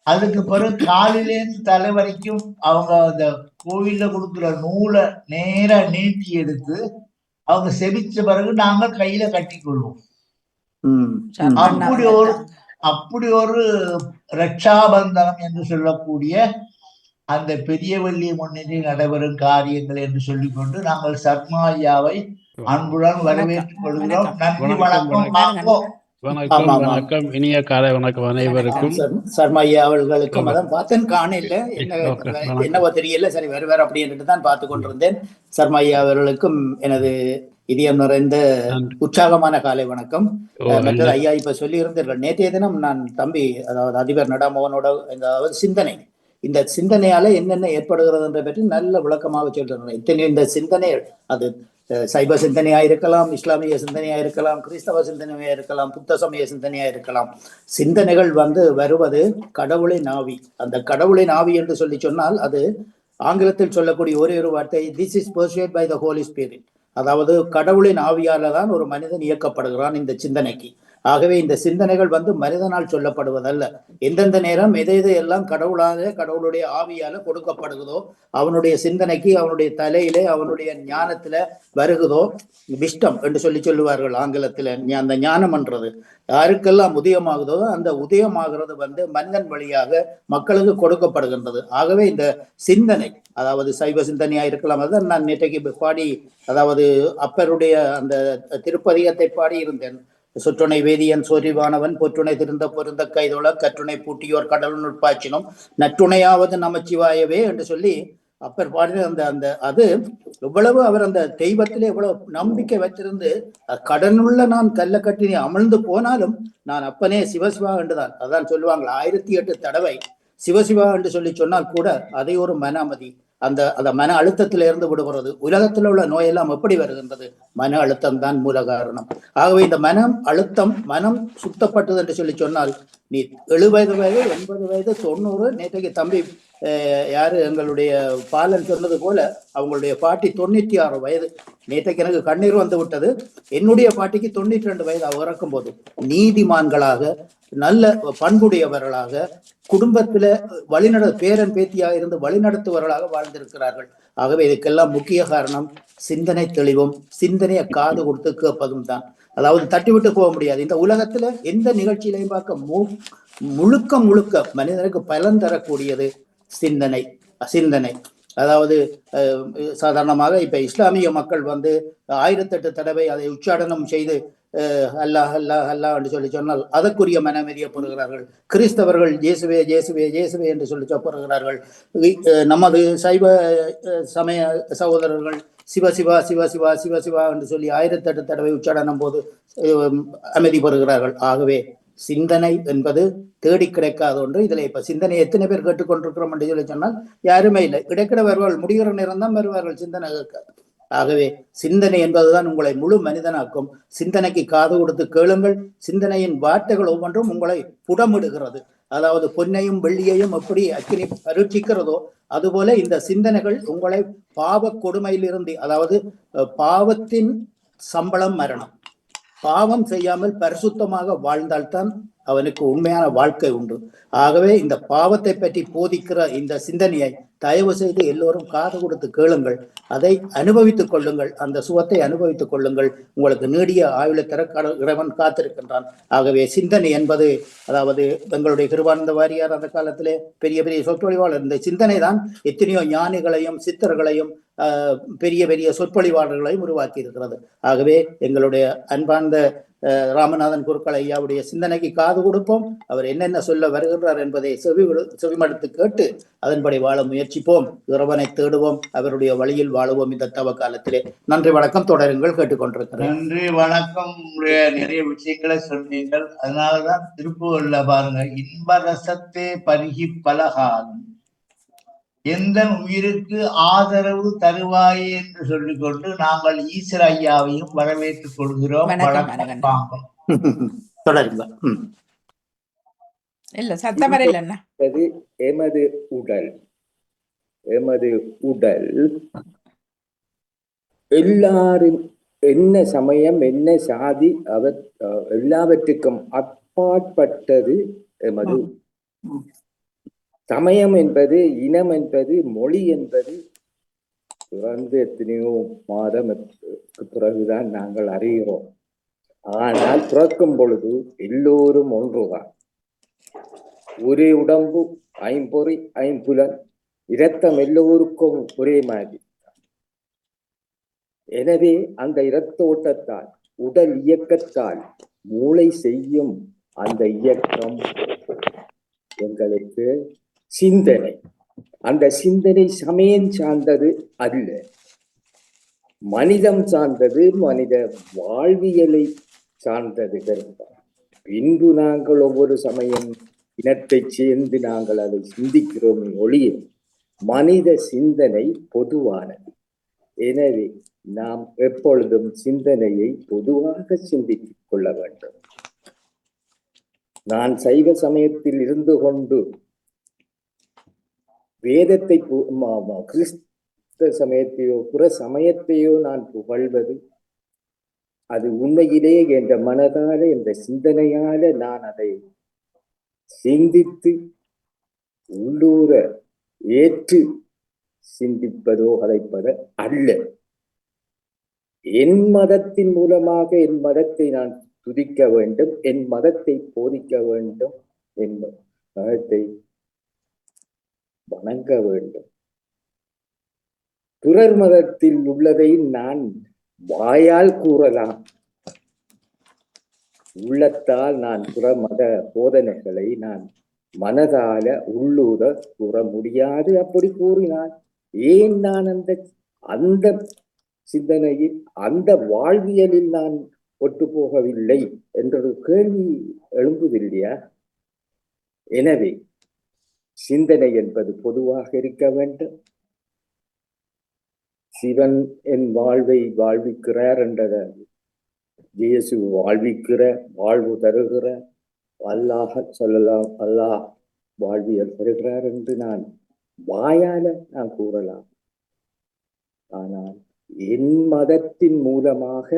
அதுக்கு பிறகு காலிலேருந்து தலை வரைக்கும் அவங்க அந்த கோவில்ல கொடுக்குற நூலை நேரா நீட்டி எடுத்து அவங்க செபிச்ச பிறகு நாங்கள் கையில கட்டி கொள்வோம். அப்படி ஒரு ரட்சாபந்தனம் என்று சொல்லக்கூடிய அந்த பெரிய வெள்ளி முன்னிலை நடைபெறும் காரியங்கள் என்று சொல்லிக்கொண்டு நாங்கள் சர்மா ஐயாவை அன்புடன் வரவேற்றுக் கொள்கிறோம். நன்றி, வணக்கம். வணக்கம், இனிய காலை வணக்கம் அனைவருக்கும். சர்மா ஐயா அவர்களுக்கும் அதான் பார்த்தேன், காணல என்னவோ தெரியல, சரி வருவார் அப்படின்ட்டு தான் பார்த்து கொண்டிருந்தேன். சர்மா ஐயா அவர்களுக்கும் எனது இதயம் நிறைந்த உற்சாகமான காலை வணக்கம். மற்றது ஐயா இப்ப சொல்லி இருந்தீர்கள், நேற்றைய தினம் நான் தம்பி அதாவது அதிபர் நடாமோகனோட சிந்தனை, இந்த சிந்தனையால என்னென்ன ஏற்படுகிறதுன்ற பற்றி நல்ல விளக்கமாக சொல்றேன். இத்தனை இந்த சிந்தனை அது சைவ சிந்தனையா இருக்கலாம், இஸ்லாமிய சிந்தனையா இருக்கலாம், கிறிஸ்தவ சிந்தனையா இருக்கலாம், புத்த சமய சிந்தனையா இருக்கலாம். சிந்தனைகள் வருவது கடவுளின் ஆவி. அந்த கடவுளின் ஆவி என்று சொல்லி சொன்னால் அது ஆங்கிலத்தில் சொல்லக்கூடிய ஒரே ஒரு வார்த்தை, this is persuade by the Holy Spirit. அதாவது கடவுளின் ஆவியால தான் ஒரு மனிதன் இயக்கப்படுகிறான் இந்த சிந்தனைக்கு. ஆகவே இந்த சிந்தனைகள் மனிதனால் சொல்லப்படுவதல்ல. எந்தெந்த நேரம் எதை எல்லாம் கடவுளுடைய ஆவியால கொடுக்கப்படுகிறதோ, அவனுடைய சிந்தனைக்கு அவனுடைய தலையிலே அவனுடைய ஞானத்துல வருகிறதோ, விஷ்டம் என்று சொல்லுவார்கள் ஆங்கிலத்துல. அந்த ஞானம் என்றது யாருக்கெல்லாம் உதயமாகுதோ அந்த உதயமாகிறது மனிதன் வழியாக மக்களுக்கு கொடுக்கப்படுகின்றது. ஆகவே இந்த சிந்தனை, அதாவது சைவ சிந்தனையா இருக்கலாம். அதான் நான் நேற்றைக்கு பாடி, அதாவது அப்பருடைய அந்த திருப்பதிகத்தை பாடி இருந்தேன். சொற்றுணை வேதியன் சொரிவானவன் பொற்றுணை திருந்த பொருந்த கைதொழ கற்றுணை பூட்டியோர் கடல் நுட்பாச்சினும் நற்றுணையாவது நமச்சிவாயவே என்று சொல்லி அப்பர் பாடின அந்த அது எவ்வளவு அவர் அந்த தெய்வத்திலே எவ்வளவு நம்பிக்கை வைத்திருந்து, கடனுள்ள நான் கல்ல கட்டி அமர்ந்து போனாலும் நான் அப்பனே சிவசிவா என்றுதான். அதான் சொல்லுவாங்க 1008 தடவை சிவசிவா என்று சொல்லி சொன்னால் கூட அதை ஒரு மன அமைதி, அந்த மன அழுத்தத்தில இருந்து விடுகிறது. உலகத்தில் உள்ள நோயெல்லாம் எப்படி வருகின்றது? மன அழுத்தம் தான் மூல காரணம். ஆகவே இந்த மனம் சுத்தப்பட்டது என்று சொல்லி சொன்னால், நீ 70 வயது 80 வயது 90, நேற்றைக்கு தம்பி யாரு எங்களுடைய பாலன் சொன்னது போல அவங்களுடைய பாட்டி 96 வயது. நேற்றைக்கு எனக்கு கண்ணீர் வந்து விட்டது. என்னுடைய பாட்டிக்கு 92 வயது. அவர் இறக்கும் போது நீதிமான்களாக, நல்ல பண்புடையவர்களாக, குடும்பத்துல பேரன் பேத்தியாக இருந்து வழிநடத்துவர்களாக வாழ்ந்திருக்கிறார்கள். ஆகவே இதுக்கெல்லாம் முக்கிய காரணம் சிந்தனை தெளிவும், சிந்தனையை காது கொடுத்து கேட்பதும் தான். அதாவது தட்டிவிட்டு போக முடியாது. இந்த உலகத்துல எந்த நிகழ்ச்சியிலையும் பார்க்க முழுக்க மனிதனுக்கு பலன் தரக்கூடியது சிந்தனை. அதாவது சாதாரணமாக இப்ப இஸ்லாமிய மக்கள் 1008 தடவை அதை உச்சாடனம் செய்து அல்லாஹ் அல்லாஹ் அல்லாஹ் என்று சொல்லி சொன்னால் அதற்குரிய மனமெறிய போடுகிறார்கள். கிறிஸ்தவர்கள் இயேசுவே இயேசுவே இயேசுவே என்று சொல்லி போடுகிறார்கள். நமது சைவ சமய சகோதரர்கள் சிவசிவா சிவசிவா சிவசிவா என்று சொல்லி 1008 தடவை உச்சாடனம் போது அமைதி பெறுகிறார்கள். ஆகவே சிந்தனை என்பது தேடி கிடைக்காத ஒன்று. இதுல இப்ப சிந்தனை எத்தனை பேர் கேட்டுக்கொண்டிருக்கிறோம் என்று சொல்லி சொன்னால் யாருமே இல்லை. கிடைக்கிற வருவார்கள், முடிகிற நேரம் தான் வருவார்கள் சிந்தனை கேட்க. ஆகவே சிந்தனை என்பதுதான் உங்களை முழு மனிதனாக்கும். சிந்தனைக்கு காது கொடுத்து கேளுங்கள். சிந்தனையின் வார்த்தைகள் ஒவ்வொன்றும் உங்களை புடமிடுகிறது. அதாவது பொன்னையும் வெள்ளியையும் எப்படி அக்கினி பரீட்சிக்கிறதோ அதுபோல இந்த சிந்தனைகள் உங்களை பாவ கொடுமையிலிருந்து, அதாவது பாவத்தின் சம்பளம் மரணம். பாவம் செய்யாமல் பரிசுத்தமாக வாழ்ந்தால்தான் அவனுக்கு உண்மையான வாழ்க்கை உண்டு. ஆகவே இந்த பாவத்தை பற்றி போதிக்கிற இந்த சிந்தனையை தயவு செய்து எல்லோரும் காது கொடுத்து கேளுங்கள், அதை அனுபவித்துக் கொள்ளுங்கள், அந்த சுகத்தை அனுபவித்துக் கொள்ளுங்கள். உங்களுக்கு நீடிய ஆயுளை தர இறைவன் காத்திருக்கின்றான். ஆகவே சிந்தனை என்பது, அதாவது எங்களுடைய கிருபானந்த வாரியார் அந்த காலத்திலே பெரிய பெரிய சொற்பொழிவாளர், இந்த சிந்தனை தான் எத்தனையோ ஞானிகளையும் சித்தர்களையும் பெரிய பெரிய சொற்பொழிவாளர்களையும் உருவாக்கி இருக்கிறது. ஆகவே எங்களுடைய அன்பார்ந்த ராமநாதன் குருக்கள் ஐயாவுடைய சிந்தனைக்கு காது கொடுப்போம். அவர் என்னென்ன சொல்ல வருகின்றார் என்பதை செவிமடுத்து கேட்டு அதன்படி வாழ முயற்சிப்போம். இறைவனை தேடுவோம், அவருடைய வழியில் வாழுவோம் இந்த தவ காலத்திலே. நன்றி, வணக்கம். தொடருங்கள், கேட்டுக்கொண்டிருக்கிறேன். நன்றி, வணக்கம். நிறைய விஷயங்களை சொன்னீங்கள். அதனாலதான் திருப்புகள்ல பாருங்க, இன்ப ரசத்தே பருகி பலகாலம் எந்த உயிருக்கு ஆதரவு தருவாயே என்று சொல்லிக்கொண்டு நாங்கள் ஈஸ்வர ஐயாவையும் வரவேற்றுக் கொள்கிறோம். தொடருங்க. இல்ல சத்தமர இல்லைன்னா எமது உடல் எல்லாரும் என்ன சமயம் என்ன சாதி அவர் எல்லாவற்றுக்கும் அப்பாற்பட்டது எமது. சமயம் என்பது, இனம் என்பது, மொழி என்பது பிறந்து எத்தனையோ மாதத்துக்கு பிறகுதான் நாங்கள் அறிகிறோம். ஆனால் பிறக்கும் பொழுது எல்லோரும் ஒன்றுதான். ஒரே உடம்பு, ஐம்பொறி, ஐம்புலன், இரத்தம் எல்லோருக்கும் ஒரே மாதிரி. எனவே அந்த இரத்த ஓட்டத்தால், உடல் இயக்கத்தால் மூளை செய்யும் அந்த இயக்கம் எங்களுக்கு சிந்தனை. அந்த சிந்தனை சமயம் சார்ந்தது அல்ல, மனிதம் சார்ந்தது, மனித வாழ்வியலை சார்ந்தது. பின்பு நாங்கள் ஒவ்வொரு சமயம் இனத்தை சேர்ந்து நாங்கள் அதை சிந்திக்கிறோம் ஒழிய மனித சிந்தனை பொதுவானது. எனவே நாம் எப்பொழுதும் சிந்தனையை பொதுவாக சிந்தித்துக் கொள்ள வேண்டும். நான் சைவ சமயத்தில் இருந்து கொண்டு வேதத்தை கிறிஸ்த சமயத்தையோ புற சமயத்தையோ நான் புகழ்வது அது உண்மையிலே என்ற மனதால, என்ற சிந்தனையால நான் அதை சிந்தித்து உள்ளூர ஏற்று சிந்திப்பதோ அதைப்பத அல்ல. என் மதத்தின் மூலமாக என் மதத்தை நான் துதிக்க வேண்டும், என் மதத்தை போதிக்க வேண்டும், என் மதத்தை வணங்க வேண்டும். பிறர் மதத்தில் உள்ளதை நான் வாயால் கூறலாம், உள்ளத்தால் நான் பிற மத போதனைகளை நான் மனதால உள்ளூர கூற முடியாது. அப்படி கூறினால் ஏன் நான் அந்த சிந்தனையில், அந்த வாழ்வியலில் நான் ஒட்டு போகவில்லை என்ற ஒரு கேள்வி எழும்புதில்லையா? எனவே சிந்தனை என்பது பொதுவாக இருக்க வேண்டும். சிவன் என் வாழ்வை வாழ்விக்கிறார் என்றத, இயேசு வாழ்விக்கிற, வாழ்வு தருகிற, அல்லாஹ் சொல்லலாம், அல்லாஹ் வாழ்வியல் தருகிறார் என்று நான் வாயால நான் கூறலாம். ஆனால் என் மதத்தின் மூலமாக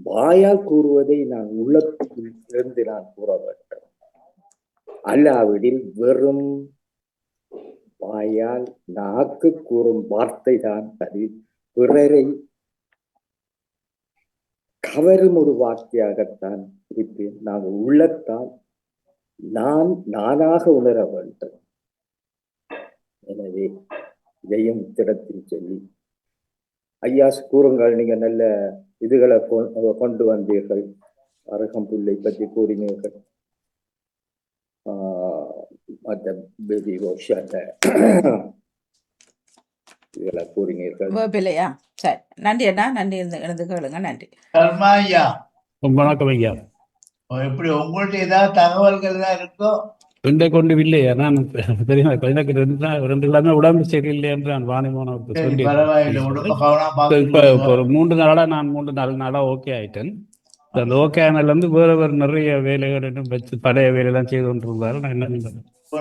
வாயால் கூறுவதை நான் உள்ளத்தில் இருந்து நான் கூற வேண்டும். அல்லாவிடில் வெறும் வாயால் நாக்கு கூறும் வார்த்தை தான் அது பிறரை கவரும் ஒரு வார்த்தையாகத்தான் இருப்பேன். நாங்கள் உள்ளத்தால் நானாக உணர வேண்டும். எனவே இதையும் திடத்தில் சொல்லி, ஐயா கூறுங்கள், நீங்க நல்ல இதுகளை கொண்டு வந்தீர்கள். அருகம்புல்லை பற்றி கூறினீர்கள், இதுகளை கூறினீர்கள். சரி, நன்றி அண்ணா, நன்றி. எனது கேளுங்க. நன்றி. வணக்கம் ஐயா. எப்படி உங்கள்ட்ட ஏதாவது தகவல்கள் தான் இருக்கோ? ரெண்டை கொண்டு இல்லையா? நான் தெரியுமா, எனக்கு ரெண்டு எல்லாமே உடம்பு சரியில்லை என்று நான் வாணிமோனவருக்கு சொல்லி இப்ப ஒரு 3 நாளா நான் 3-4 நாளா ஓகே ஆயிட்டேன். அந்த ஓகே ஆனதுல வேற நிறைய வேலைகள் வச்சு பழைய வேலையெல்லாம் செய்து கொண்டிருந்தாரு. நான் என்ன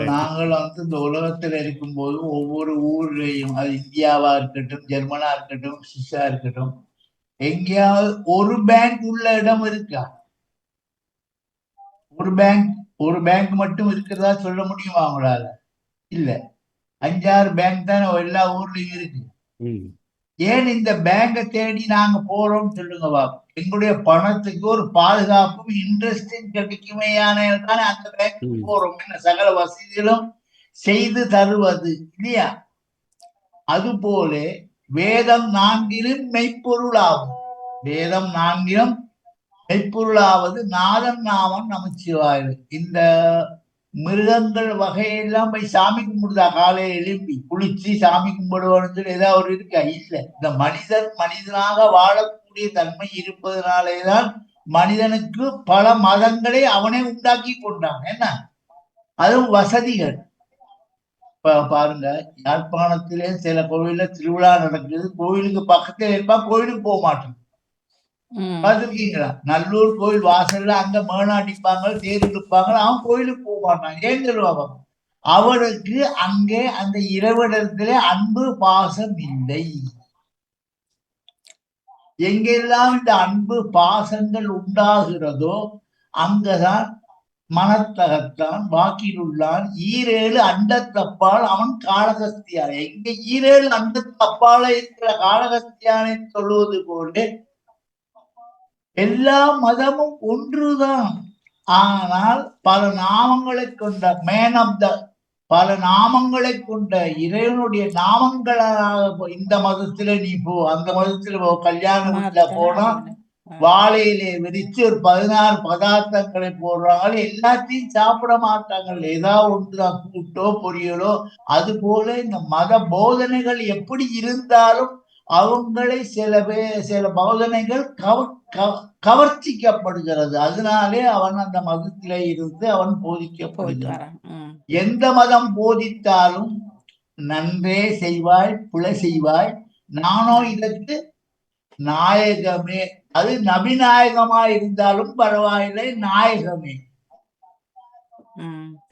நாங்கள் இந்த உலகத்துல இருக்கும் போது ஒவ்வொரு ஊர்லயும், அது இந்தியாவா இருக்கட்டும், ஜெர்மனா இருக்கட்டும், சுவிஸா இருக்கட்டும், எங்கேயாவது ஒரு பேங்க் உள்ள இடம் இருக்கா? ஒரு பேங்க் மட்டும் இருக்கிறதா சொல்ல முடியுமா அவங்களால? இல்ல, 5-6 பேங்க் தானே எல்லா ஊர்லயும் இருக்கு. ம். ஏன் இந்த பேங்கை தேடி நாங்க போறோம் சொல்லுங்க பாப்போம். எங்களுடைய பணத்துக்கு ஒரு பாதுகாப்பும் இன்ட்ரெஸ்டும் கிடைக்குமேயான தானே அந்த பேங்க்கு ம். போறோம். என்ன சகல வசதிகளும் செய்து தருவது இல்லையா? அதுபோல வேதம் 4லும் மெய்ப்பொருளாகும். வேதம் 4லும் மெய்ப்பொருளாவது நாதன் நாமம் நமச்சிவாயு. இந்த மிருகங்கள் வகையெல்லாம் போய் சாமி கும்பிடுதா? காலையில எழுப்பி குளிச்சு சாமி கும்பிடுவோம்னு ஏதாவது ஒரு இருக்கா? இல்ல. இந்த மனிதன் மனிதனாக வாழக்கூடிய தன்மை இருப்பதனாலேதான் மனிதனுக்கு பல மதங்களை அவனே உண்டாக்கி கொண்டான். என்ன, அதுவும் வசதிகள். பாருங்க, யாழ்ப்பாணத்திலே சில கோவில்ல திருவிழா நடக்குது, கோவிலுக்கு பக்கத்துல இருப்பா, கோவிலுக்கு போக மாட்டோம். பார்த்துருக்கீங்களா? நல்லூர் கோவில் வாசல்ல அங்க மேனாடிப்பாங்க, தேர் இழுப்பாங்க, அவன் கோயிலுக்கு போக மாட்டான். ஏன் சொல்லுவாங்க? அவனுக்கு அங்கே அந்த இறைவனிடத்திலே அன்பு பாசம் இல்லை. எங்கெல்லாம் இந்த அன்பு பாசங்கள் உண்டாகிறதோ அங்கதான் மனத்தகத்தான் வாக்கிலுள்ளான் ஈரேழு அண்டத்தப்பால் அவன் காளகஸ்தியான். எங்க ஈரேழு அண்டத்தப்பால இருக்கிற காளகஸ்தியானை சொல்லுவது போல எல்லா மதமும் ஒன்றுதான். ஆனால் பல நாமங்களை கொண்ட மேன் ஆஃப் த பல நாமங்களை கொண்ட இறைவனுடைய நாமங்களாக இந்த மதத்துல நீ போ, அந்த மதத்துல போ, கல்யாண வீட்டுல போனா வாழையிலே விரிச்சு ஒரு 16 பதார்த்தங்களை போடுறாங்க, எல்லாத்தையும் சாப்பிட மாட்டாங்க. ஏதாவது ஒன்றுதான், கூட்டோ பொரியலோ. அது போல இந்த மத போதனைகள் எப்படி இருந்தாலும் அவங்களை சில போதனைகள் கவர்ச்சிக்கப்படுகிறது. அதனாலே அவன் அந்த மதத்திலே இருந்து அவன் போதிக்கப்படுகிறான். எந்த மதம் போதித்தாலும் நன்றே செய்வாய் பிழை செய்வாய், நானோ இதற்கு நாயகமே. அது நபிநாயகமா இருந்தாலும் பரவாயில்லை, நாயகமே.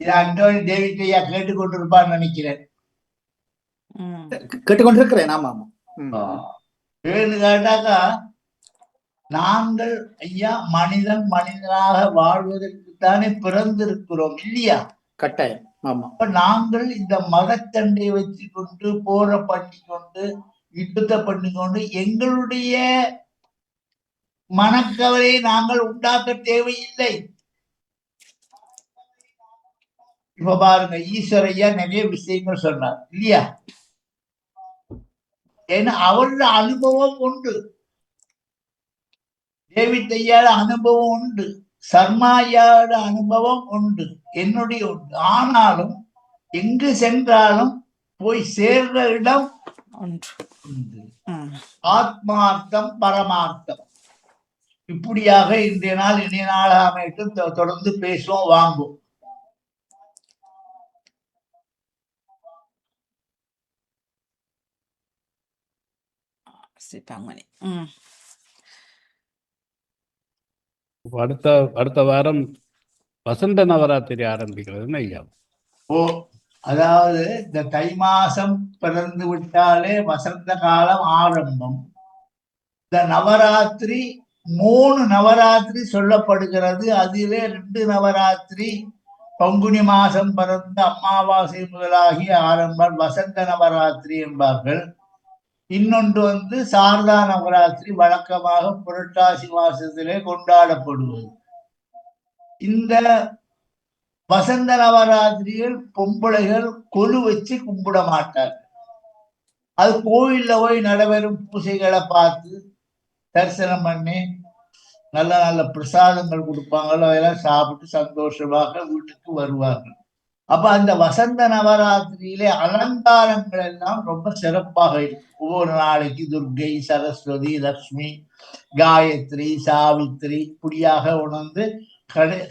இது அண்டோனி டேவிட் ஐயா கேட்டுக்கொண்டிருப்பான்னு நினைக்கிறேன். கேட்டுக்கொண்டிருக்கிறேன். ஆமா ஆமா. ஏன்னு கேட்டாக்கா, நாங்கள் ஐயா மனிதன் மனிதனாக வாழ்வதற்குத்தானே பிறந்திருக்கிறோம் இல்லையா? கட்டாயம். ஆமா. நாங்கள் இந்த மதச்சண்டை வச்சு கொண்டு போரை பண்ணி கொண்டு யுத்தத்தை பண்ணிக்கொண்டு எங்களுடைய மனக்கவலையை நாங்கள் உண்டாக்க தேவையில்லை. இப்ப பாருங்க, ஈஸ்வரையா நிறைய விஷயங்கள் சொன்னார் இல்லையா? ஏன்னா அவரோட அனுபவம் உண்டு, டேவிட் ஐயாட அனுபவம் உண்டு, சர்மா ஐயாவோட அனுபவம் உண்டு, என்னுடைய உண்டு. ஆனாலும் எங்கு சென்றாலும் போய் சேர்ற இடம் ஆத்மார்த்தம் பரமார்த்தம். இப்படியாக இன்றைய நாள் இணைய நாளாக அமைத்து தொடர்ந்து பேசுவோம், வாங்குவோம். அடுத்த வாரம் வசந்த நவராத்திரி ஆரம்பிக்கிறது ஐயா. அதாவது இந்த தை மாசம் பிறந்து விட்டாலே வசந்த காலம் ஆரம்பம். இந்த நவராத்திரி 3 நவராத்திரி சொல்லப்படுகிறது. அதிலே 2 நவராத்திரி பங்குனி மாசம் பிறந்த அமாவாசை முதலாகி ஆரம்பம் வசந்த நவராத்திரி என்பார்கள். இன்னொன்று சாரதா நவராத்திரி, வழக்கமாக புரட்டாசி மாசத்திலே கொண்டாடப்படுவது. இந்த வசந்த நவராத்திரியில் பொம்பளைகள் கொலு வச்சு கும்பிட மாட்டார்கள். அது கோயில்ல போய் நடைபெறும் பூசைகளை பார்த்து தரிசனம் பண்ணி நல்ல நல்ல பிரசாதங்கள் கொடுப்பாங்களோ, அதெல்லாம் சாப்பிட்டு சந்தோஷமாக வீட்டுக்கு வருவார்கள். அப்ப அந்த வசந்த நவராத்திரியிலே அலங்காரங்கள் எல்லாம் ரொம்ப சிறப்பாக இருக்கும். ஒவ்வொரு நாளைக்கு துர்கை, சரஸ்வதி, லக்ஷ்மி, காயத்ரி, சாவித்திரி இப்படியாக உணர்ந்து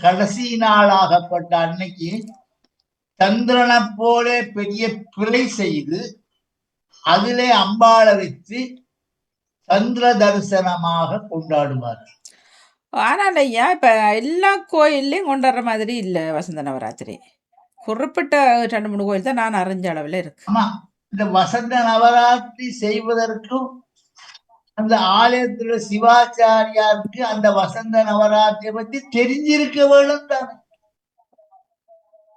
கடைசி நாளாகப்பட்ட அன்னைக்கு சந்திரனை போல பெரிய பிழை செய்து அதிலே அம்பாளை வச்சு சந்திர தரிசனமாக கொண்டாடுவார்கள். ஆனால் ஐயா, இப்ப எல்லா கோயில்லையும் கொண்டாடுற மாதிரி இல்ல வசந்த நவராத்திரி. குறிப்பிட்ட 2-3 கோயில் தான் நான் அறிஞ்ச அளவுல இருக்கு. ஆமா, இந்த வசந்த நவராத்திரி செய்வதற்கும் அந்த ஆலயத்துல சிவாச்சாரியாருக்கு அந்த வசந்த நவராத்திரியை பத்தி தெரிஞ்சிருக்க வேணும் தானே.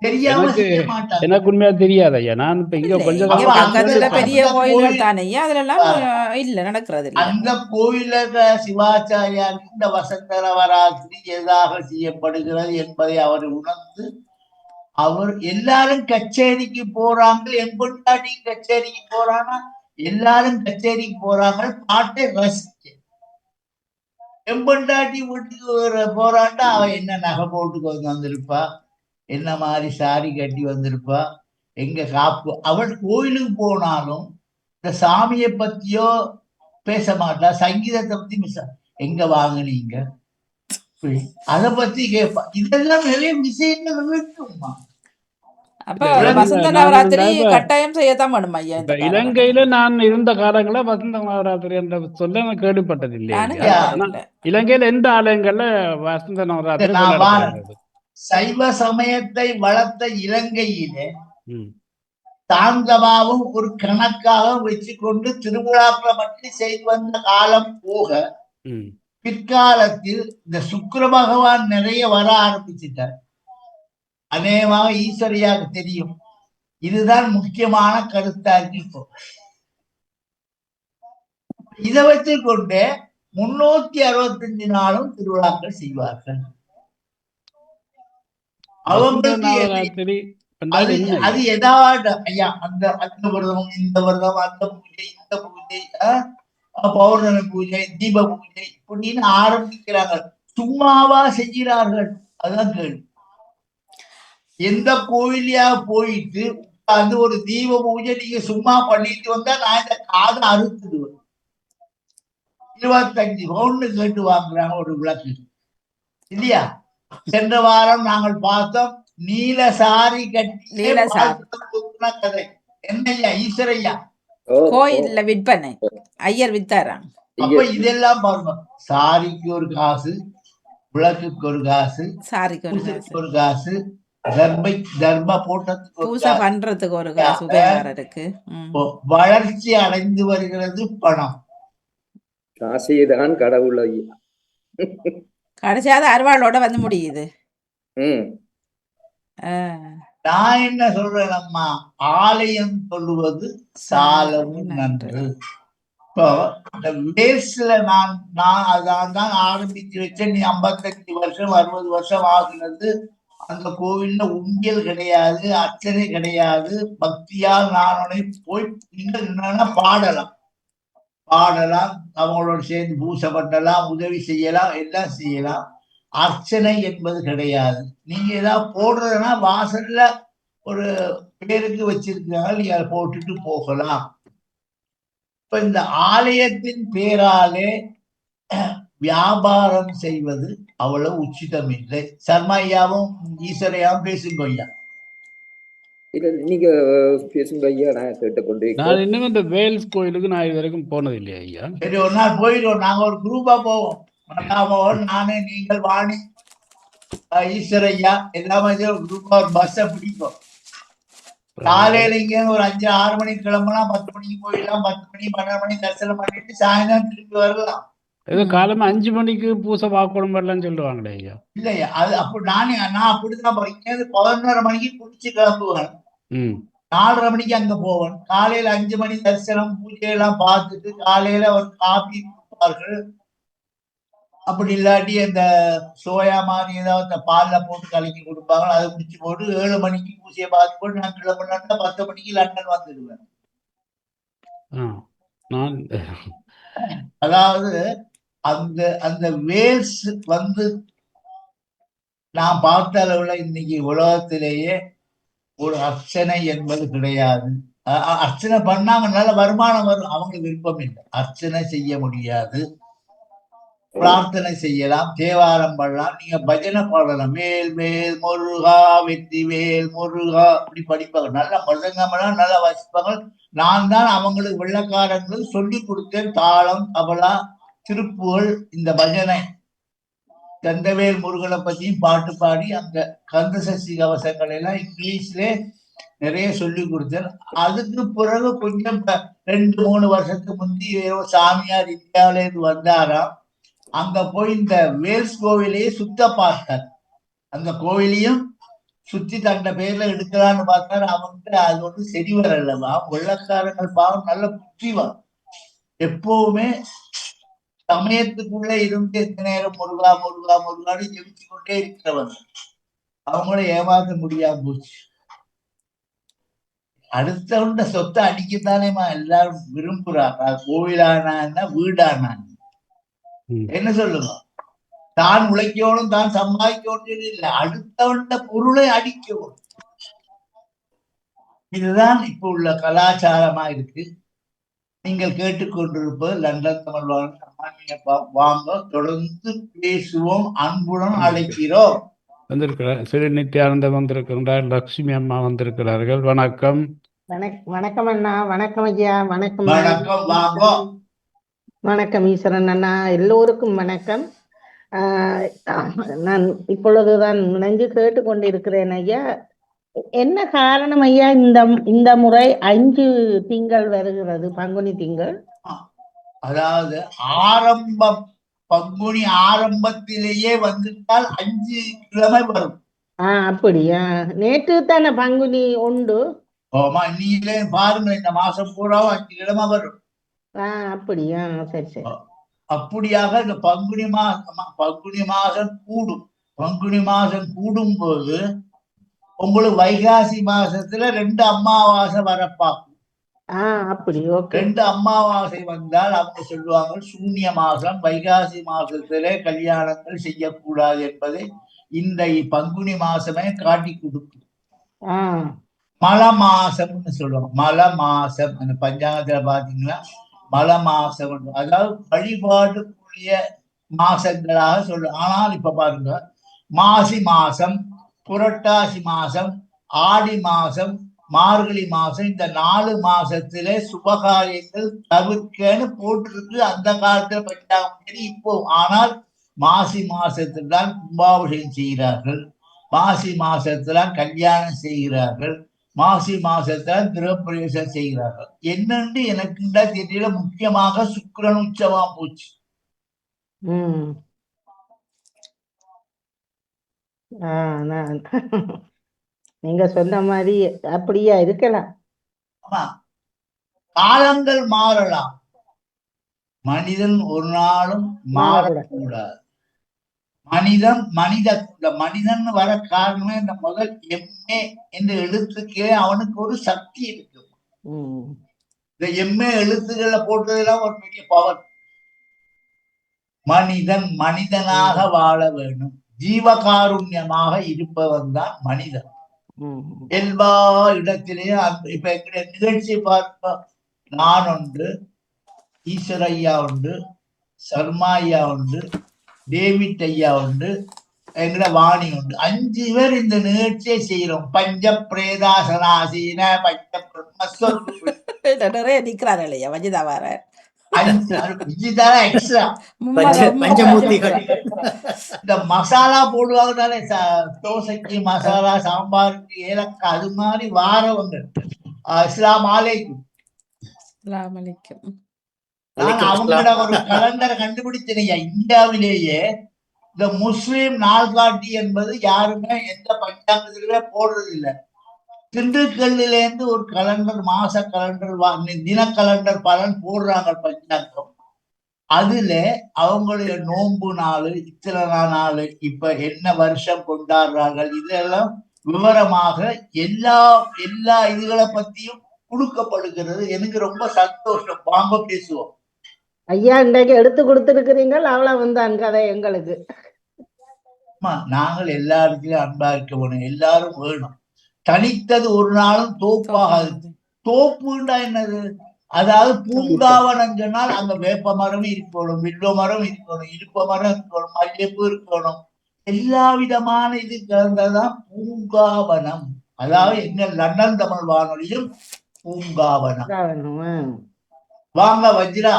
தெரியாம எனக்கு செய்ய மாட்டாங்க. எனக்கு உண்மையா தெரியாது ஐயா. நான் இப்ப இங்க இல்லை கொஞ்ச இங்கே அப்ப காலமா அந்த பக்கத்துல பெரிய அந்த கோயில்கள் கோயில் தானே ஐயா அதுலலாம் இல்லை நடக்கிறது இல்லை. அந்த கோயில சிவாச்சாரியார் இந்த வசந்த நவராத்திரி எதாக செய்யப்படுகிறது என்பதை அவர் உணர்ந்து அவர் எல்லாரும் கச்சேரிக்கு போறாங்க, என் பொண்டாட்டி கச்சேரிக்கு போறாங்க, எல்லாரும் கச்சேரிக்கு போறாங்க, பாட்டை ரசிக்க. என் பொண்டாட்டி வீட்டுக்கு போறாண்டா அவ என்ன நகை போட்டுக்கு வந்திருப்பா, என்ன மாதிரி சாரி கட்டி வந்திருப்பா, எங்க காப்பு. அவள் கோயிலுக்கு போனாலும் இந்த சாமியை பத்தியோ பேச மாட்டா, சங்கீதத்தை பத்தி எங்க வாங்குனீங்க அத பத்தி கேட்பா. இதெல்லாம் நிறைய விஷயங்கள் இருக்குமா. அப்ப இல்ல வசந்த நான் நவராத்திரி இப்ப கட்டாயம் செய்யத்தான் வேணும் ஐயா இப்ப இந்த இலங்கையில காலகட்டத்தில். நான் இருந்த காலங்களில் வசந்த நவராத்திரி என்ற சொல்ல நான் கேள்விப்பட்டது இல்லையா நானும் ஐயா. ஆனா கேள்விப்பட்டதில்லை. இலங்கையில எந்த ஆலயங்கள்ல வசந்த நவராத்திரி நான் கொண்டாடப்படுகிறது? சைவ சமயத்தை வளர்த்த இலங்கையிலே ம். தாந்தமாவும் ஒரு கணக்காக வச்சுக்கொண்டு திருவிழாக்களை மட்டும் செய்து வந்த காலம் போக ம். பிற்காலத்தில் இந்த சுக்கிர பகவான் நிறைய வர ஆரம்பிச்சுட்டார். அநேகமாக ஈஸ்வரியாக தெரியும். இதுதான் முக்கியமான கருத்தா இருக்கு. இப்போ இதை வச்சு கொண்டு 365 நாளும் திருவிழாக்கள் செய்வார்கள். வசந்த அவங்களுக்கு நவராத்திரி என்றால் அது என்ன அது ஐயா? ஏதாவது ஐயா அந்த அந்த விரதம் இந்த விரதம் அந்த பூஜை இந்த பூஜை பௌர்ணமி பூஜை தீப பூஜை இப்படின்னு ஆரம்பிக்கிறாங்க. சும்மாவா செய்கிறார்கள்? அதான் கேள்வி. எந்த கோயிலையா போயிட்டு அந்த ஒரு தீப பூஜை நீங்க சும்மா பண்ணிட்டு வந்தா நான் இந்த காதை அறுத்துடுவேன். 25 பவுன் கேட்டு வாங்குறாங்க ஒரு விளக்கு இல்லையா. சென்ற வாரம் நாங்கள் பார்த்தோம் நீல சாரி கட்டியே கதை. என்னையா ஈஸ்வரையா கோயில்ல விற்பனை ஐயர் வித்தாராம். அப்ப இதெல்லாம் பாருங்க, சாரிக்கு ஒரு காசு, விளக்குக்கு ஒரு காசு, சாரிக்கு ஒரு காசு, பூசைக்கு ஒரு காசு, தர்ம போட்டத்துக்கு ஒரு பூசை காசு. பண்றதுக்கு ஒரு காசு உபயகாரருக்கு. வளர்ச்சி அடைந்து வருகிறது பணம். காசேதான் கடவுள் ஐயா. கடைசியாவது அருவாளோட வந்து முடியுது. நான் என்ன சொல்றேன் அம்மா, ஆலயம் சொல்லுவது சாலமும் நன்று. இப்போ இந்த வேஸ்ல நான் அதான் தான் ஆரம்பிச்சு வச்சேன். நீ 55 வருஷம் 60 வருஷம் ஆகுனது. அந்த கோவில்ல உண்டியல் கிடையாது, அர்ச்சனை கிடையாது. பக்தியால் நானே போய் நீங்கள் என்னன்னா பாடலாம், அவங்களோட சேர்ந்து பூசை பண்ணலாம், உதவி செய்யலாம், எல்லாம் செய்யலாம். அர்ச்சனை என்பது கிடையாது. நீங்க ஏதாவது போடுறதுன்னா வாசல்ல ஒரு பேருக்கு வச்சிருக்கிறாங்க, நீங்க அதை போட்டுட்டு போகலாம். இப்ப இந்த ஆலயத்தின் பேராலே வியாபாரம் செய்வது அவ்வளவு உச்சிதம் இல்லை. சர்மா ஐயாவும் ஈஸ்வரையாவும் பேசுங்க ஐயா. இல்ல நீங்க பேசுங்க ஐயா, நான் கேட்டுக்கொண்டு. நான் இன்னும் இந்த வேல்ஸ் கோயிலுக்கு நான் இது வரைக்கும் போனது இல்லையா ஐயா. சரி, ஒரு நாள் போயிடுவோம். நாங்க ஒரு குரூப்பா போவோம். நானு, நீங்கள், வாணி, ஈஸ்வரையா எல்லாமே ஒரு குரூப்பா ஒரு பஸ்ஸை பிடிப்போம். காலையில இங்க ஒரு 5-6 மணிக்கு கிளம்புனா 10 மணிக்கு போயிடலாம். 10 மணி 12 மணி தரிசனம் பண்ணிட்டு சாயந்தரம் திருப்பி வரலாம். ஏதோ காலமா 5 மணிக்கு பூசை பார்க்கணும் எல்லாம் சொல்லுவாங்களே ஐயா. இல்லையா, அது அப்படி நான் அப்படிதான் போறேன். 11:30 மணிக்கு குடிச்சு கிளம்புவேன். 4:30 மணிக்கு அங்க போவேன். காலையில 5 மணி தரிசனம் பூஜையெல்லாம் பார்த்துட்டு காலையில ஒரு காபி கொடுப்பார்கள். அப்படி இல்லாட்டி அந்த சோயா மாதிரி ஏதாவது இந்த பால்ல போட்டு கலக்கி கொடுப்பாங்க, அதை குடிச்சு போட்டு 7 மணிக்கு பூஜையை பார்த்து போட்டு நான் கிளம்புனா 10 மணிக்கு லண்டன் வந்துடுவேன். அதாவது அந்த அந்த வேல்ஸ் நான் பார்த்த அளவுல இன்னைக்கு உலகத்திலேயே ஒரு அர்ச்சனை என்பது கிடையாது. அர்ச்சனை பண்ணாங்க நல்ல வருமானம் வரும், அவங்களுக்கு விருப்பம் இல்லை. அர்ச்சனை செய்ய முடியாது, பிரார்த்தனை செய்யலாம், தேவாரம் பாடலாம், நீங்க பஜனை பாடலாம். மேல் மேல் முருகா வெற்றி வேல் முருகா அப்படி படிப்பாங்க. நல்ல மருதங்கமெல்லாம் நல்லா வாசிப்பாங்க. நான் தான் அவங்களுக்கு வெள்ளக்காரங்களுக்கு சொல்லி கொடுத்தேன். தாளம், தபலா, திருப்புகள், இந்த பஜனை கந்தவேல் முருகனை பத்தியும் பாட்டு பாடி அந்த கந்த சஷ்டி கவசங்கள் எல்லாம் இங்கிலீஷ்ல நிறைய சொல்லி கொடுத்தேன். அதுக்கு பிறகு கொஞ்சம் 2-3 வருஷத்துக்கு முந்தி சாமியார் இந்தியாவில இருந்து வந்தாராம். அங்க போய் இந்த வேல்ஸ் கோவிலையே சுத்த பார்த்தார். அந்த கோவிலையும் சுத்தி தண்ட பேர்ல எடுக்கலான்னு பார்த்தா அவன்கிட்ட அது வந்து சரி வரலவா. வெள்ளக்காரங்கள் பாவம் நல்ல புத்திவான். எப்பவுமே சமயத்துக்குள்ள இருந்து எத்தனை நேரம் முருகா முருகா முருகான்னு ஜெபிச்சு கொண்டே இருக்கிறவங்க. அவங்கள ஏமாத்த முடியாம போச்சு. அடுத்தவண்ட சொத்தை அடிக்கத்தானேமா எல்லாரும் விரும்புறாங்க. கோவிலானா என்ன, வீடானா என்ன சொல்லுங்க. தான் உழைக்கணும், தான் சம்பாதிக்கணும் இல்லை, அடுத்தவண்ட பொருளை அடிக்கணும். இதுதான் இப்ப உள்ள கலாச்சாரமா இருக்கு. நீங்கள் கேட்டுக்கொண்டிருப்பது லண்டன் தமிழ் வாங்க, தொடர்ந்து பேசுவோம், அன்புடன் அழைக்கிறோம். வந்திருக்கிறார் சிறு நித்யானந்தம் வந்திருக்கின்றார், லட்சுமி அம்மா வந்திருக்கிறார்கள். வணக்கம். வணக்கம் அண்ணா. வணக்கம் ஐயா. வணக்கம் வணக்கம். வாங்க. வணக்கம் ஈஸ்வரன் அண்ணா. எல்லோருக்கும் வணக்கம். நான் இப்பொழுதுதான் இணைஞ்சு கேட்டுக்கொண்டிருக்கிறேன் ஐயா. என்ன காரணம் ஐயா இந்த முறை 5 திங்கள் வருகிறது, பங்குனி திங்கள்? அதாவது ஆரம்பம் பங்குனி ஆரம்பத்திலேயே வந்துட்டால் 5 கிழமை வரும். அப்படியா? நேற்று தானே பங்குனி உண்டு. ஆமா, நீங்களே பாருங்க, இந்த மாசம் பூரா 5 கிழமை வரும். அப்படியா? சரி சரி. அப்படியாக இந்த பங்குனி மாசம் கூடும். பங்குனி மாசம் கூடும் போது உங்களுக்கு வைகாசி மாசத்துல 2 அமாவாசை வரப்பாக்கும். அப்படி. ஓகே. 2 அமாவாசை வந்தால் அவங்க சொல்லுவாங்க சூன்ய மாசம், வைகாசி மாசத்திலே கல்யாணங்கள் செய்யக்கூடாது என்பதை இந்த பங்குனி மாசமே காட்டி கொடுக்கும். மல மாசம்னு சொல்லுவாங்க. மல மாசம் அந்த பஞ்சாங்கத்துல பாத்தீங்கன்னா மல மாசம், அதாவது வழிபாட்டுக்குரிய மாசங்களாக சொல்லுவோம். ஆனால் இப்ப பாருங்க, மாசி மாசம், புரட்டாசி மாசம், ஆடி மாசம், மார்கழி மாசம், இந்த 4 மாசத்திலே சுபகாரியங்கள் தவிர்க்கன்னு போட்டிருக்கு அந்த காலத்துல பஞ்சாங்கம். இப்போ ஆனால் மாசி மாசத்துல தான் கும்பாபிஷேகம் செய்கிறார்கள், மாசி மாசத்துல கல்யாணம் செய்கிறார்கள், மாசி மாசத்துல கிரகப்பிரவேசம் செய்கிறார்கள். என்னன்னு எனக்கு தெரியல. முக்கியமாக சுக்கிரன் உச்சமா போச்சு. நீங்க சொன்ன மாதிரி அப்படியா இருக்கலாம். ஆமா, காலங்கள் மாறலாம், மனிதன் ஒரு நாளும் மாறக்கூடாது. மனிதன் வர காரணமே இந்த முதல் எம்ஏ என்ற எழுத்துக்கே அவனுக்கு ஒரு சக்தி இருக்கு. இந்த எம்ஏ எழுத்துக்களை போட்டதெல்லாம் ஒரு பெரிய பவர். மனிதன் மனிதனாக வாழ வேண்டும், ஜீவகாருண்யமாக இருப்பவன் தான் மனிதன். எல்லா இடத்திலேயும் இப்ப எங்களுடைய நிகழ்ச்சி பார்ப்ப நான் உண்டு, ஈஸ்வர ஐயா உண்டு, சர்மா ஐயா உண்டு, டேவிட் ஐயா உண்டு, எங்கட வாணி உண்டு. 5 பேர் இந்த நிகழ்ச்சியை செய்யறோம். பஞ்ச பிரேதாசனாசீன பஞ்ச நிறைய நிக்கிறாரு இல்லையா வஜிதா வர இந்த மசாலா போடுவாங்க தானே, தோசைக்கு மசாலா, சாம்பாருக்கு ஏலக்காய், அது மாதிரி வாரவங்க. அஸ்ஸலாமு அலைக்கும். நான் அவங்களோட ஒரு கலண்டரை கண்டுபிடிச்சேனையா. இந்தியாவிலேயே இந்த முஸ்லிம் நாள்காட்டி என்பது யாருமே எந்த பஞ்சாங்கத்திலுமே போடுறது இல்லை. திண்டுக்கல்ல இருந்து ஒரு கலண்டர், மாச கலண்டர், தின கலண்டர் பலன் போடுறாங்க பஞ்சாங்கம். அதுல அவங்களுடைய நோன்பு நாள், இத்தனை நாள், இப்ப என்ன வருஷம் கொண்டாடுறார்கள், இதெல்லாம் விவரமாக எல்லா இதுகளை பத்தியும் கொடுக்கப்படுகிறது. எனக்கு ரொம்ப சந்தோஷம். வாங்க பேசுவோம் ஐயா. இன்றைக்கு எடுத்து கொடுத்திருக்கிறீங்கள், அவ்வளவுதான் கதை எங்களுக்கு. நாங்கள் எல்லா இடத்துலயும் அன்பா இருக்க வேணும், எல்லாரும் வேணும். தனித்தது ஒரு நாளும் தோப்பாகாது. தோப்புண்டா என்னது? அதாவது பூங்காவனம் சொன்னால் அங்க வேப்ப மரம் இருக்கணும், வில்வ மரம் இருக்கணும், இழுப்ப மரம் இருக்கணும், மல்லிகைப்பூ இருக்கணும், எல்லா விதமான இது கலந்ததான் பூங்காவனம். அதாவது எங்க லண்டன் தமிழ் வானொலியும் பூங்காவனம். வாங்க வஜ்ரா.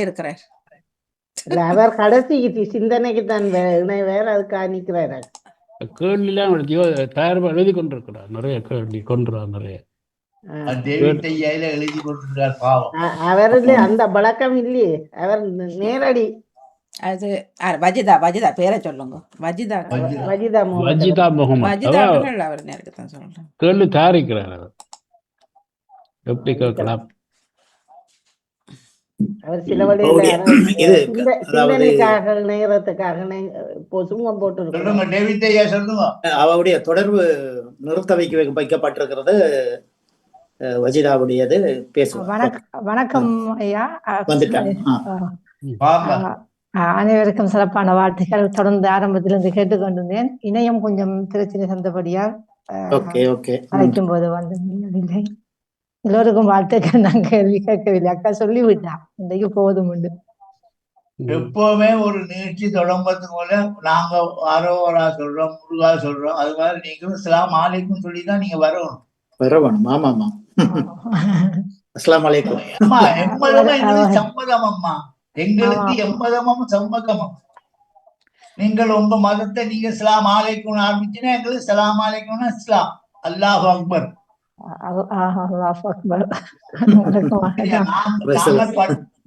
இருக்கிறார் அவர் கடைசி சிந்தனைக்கு தான் வேற அதுக்காக நிக்கிறாரு. கேள்விலாம் தயாரிப்பா எழுதி கொண்டிருக்கிறார், நிறைய கேள்வி கொண்டுறார், நிறைய எழுதி கொண்டிருக்கார். பாவம், அவரு அந்த பழக்கம் இல்லையே. அவர் நேரடி அது வஜிதா வஜிதா பேரை சொல்லுங்க. வஜிதா வஜிதா. வஜிதா முகமது வஜிதா அவர்கள். முகமது வஜிதா அவ அவர்கள் அவர் நேருக்கு தான் சொல்றேன். கேள்வி தயாரிக்கிறார் அவர். எப்படி இருக்கலாம். கேட்கலாம்? அவர் சில வழியில அவருடைய இது அதாவது சிந்தனைக்காக நேரத்துக்காக சும்மா போட்டு இருக்கிறார். சொல்லுங்க டேவிட் ஐயா சொல்லுங்க. அவருடைய தொடர்பு நிறுத்த வைக்கப்பட்டிருக்கிறது. வஜிதாவுடையது பேசுவார். வணக்கம் ஐயா. வந்துட்டாங்க. வாங்க. அனைவருக்கும் சிறப்பான வாழ்த்துக்கள். தொடர்ந்து ஆரம்பத்திலிருந்து கேட்டுக்கொண்டிருந்தேன். இணையம் கொஞ்சம் பிரச்சனை தந்தபடியால் ஓகே ஓகே அழைக்கும் போது வந்து முடியவில்லை. எல்லோருக்கும் வாழ்த்துக்கள். நான் கேள்வி கேட்கவில்லை, அக்கா சொல்லிவிட்டா. இன்றைக்கு போதும் உண்டு. எப்பவுமே ஒரு நிகழ்ச்சி தொடங்குறதுக்கு போல நாங்க அரோவரா சொல்றோம், முருகா சொல்றோம். அது மாதிரி நீங்களும் அஸ்ஸலாமு அலைக்கும் சொல்லிதான் நீங்க வரணும். ஆமா ஆமா. அஸ்ஸலாமு அலைக்கும். அம்மா எம்மதமும் எங்களுக்கு சம்மதம் அம்மா. எங்களுக்கு எம்மதமும் சம்மதமும். நீங்கள் உங்க மதத்தை நீங்க இஸ்லாம் அலைக்கும் ஆரம்பிச்சுன்னா எங்களுக்கு இஸ்லாம் அலைக்கும்னா இஸ்லாம். அல்லாஹ் அக்பர்.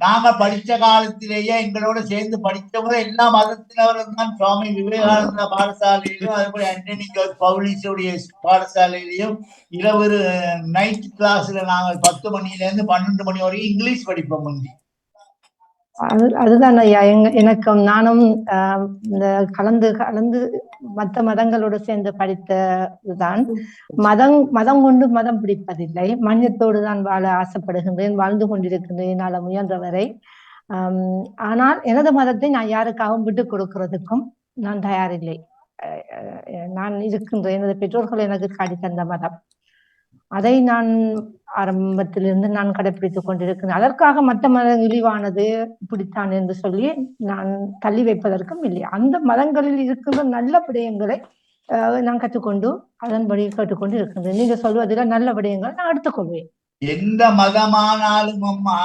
நாங்க படிச்ச காலத்திலேயே எங்களோட சேர்ந்து படித்தவங்க எல்லா மதத்தினவரும் தான். சுவாமி விவேகானந்தா பாடசாலையிலும் அதுபோல ஆண்டனி ஜார்ஜ் பவுலிஸுடைய பாடசாலையிலையும் இரவு நைட் கிளாஸ்ல நாங்கள் 10 மணில இருந்து 12 மணி வரைக்கும் இங்கிலீஷ் படிப்போம். முந்தி அதுதான் ஐயா. எனக்கும் நானும் இந்த கலந்து மற்ற மதங்களோடு சேர்ந்து படித்ததுதான். மதம் கொண்டு மதம் பிடிப்பதில்லை. மனிதத்தோடு தான் வாழ ஆசைப்படுகின்றேன், வாழ்ந்து கொண்டிருக்கின்றேன் என்னால் முயன்றவரை. ஆனால் எனது மதத்தை நான் யாருக்காகவும் விட்டு கொடுக்கிறதுக்கும் நான் தயாரில்லை. நான் இருக்கின்ற எனது பெற்றோர்கள் எனக்கு காட்டி தந்த மதம், அதை நான் ஆரம்பத்திலிருந்து நான் கடைபிடித்துக் கொண்டிருக்கிறேன். அதற்காக மற்ற மதம் இழிவானது பிடித்தான் என்று சொல்லி நான் தள்ளி வைப்பதற்கும் இல்லை. அந்த மதங்களில் இருக்கின்ற நல்ல விடயங்களை நான் கற்றுக்கொண்டு அதன்படி கேட்டுக்கொண்டு இருக்கின்றேன். நீங்க சொல்வதில் நல்ல விடயங்களை நான் எடுத்துக்கொள்வேன். எந்த மதமானாலும் அம்மா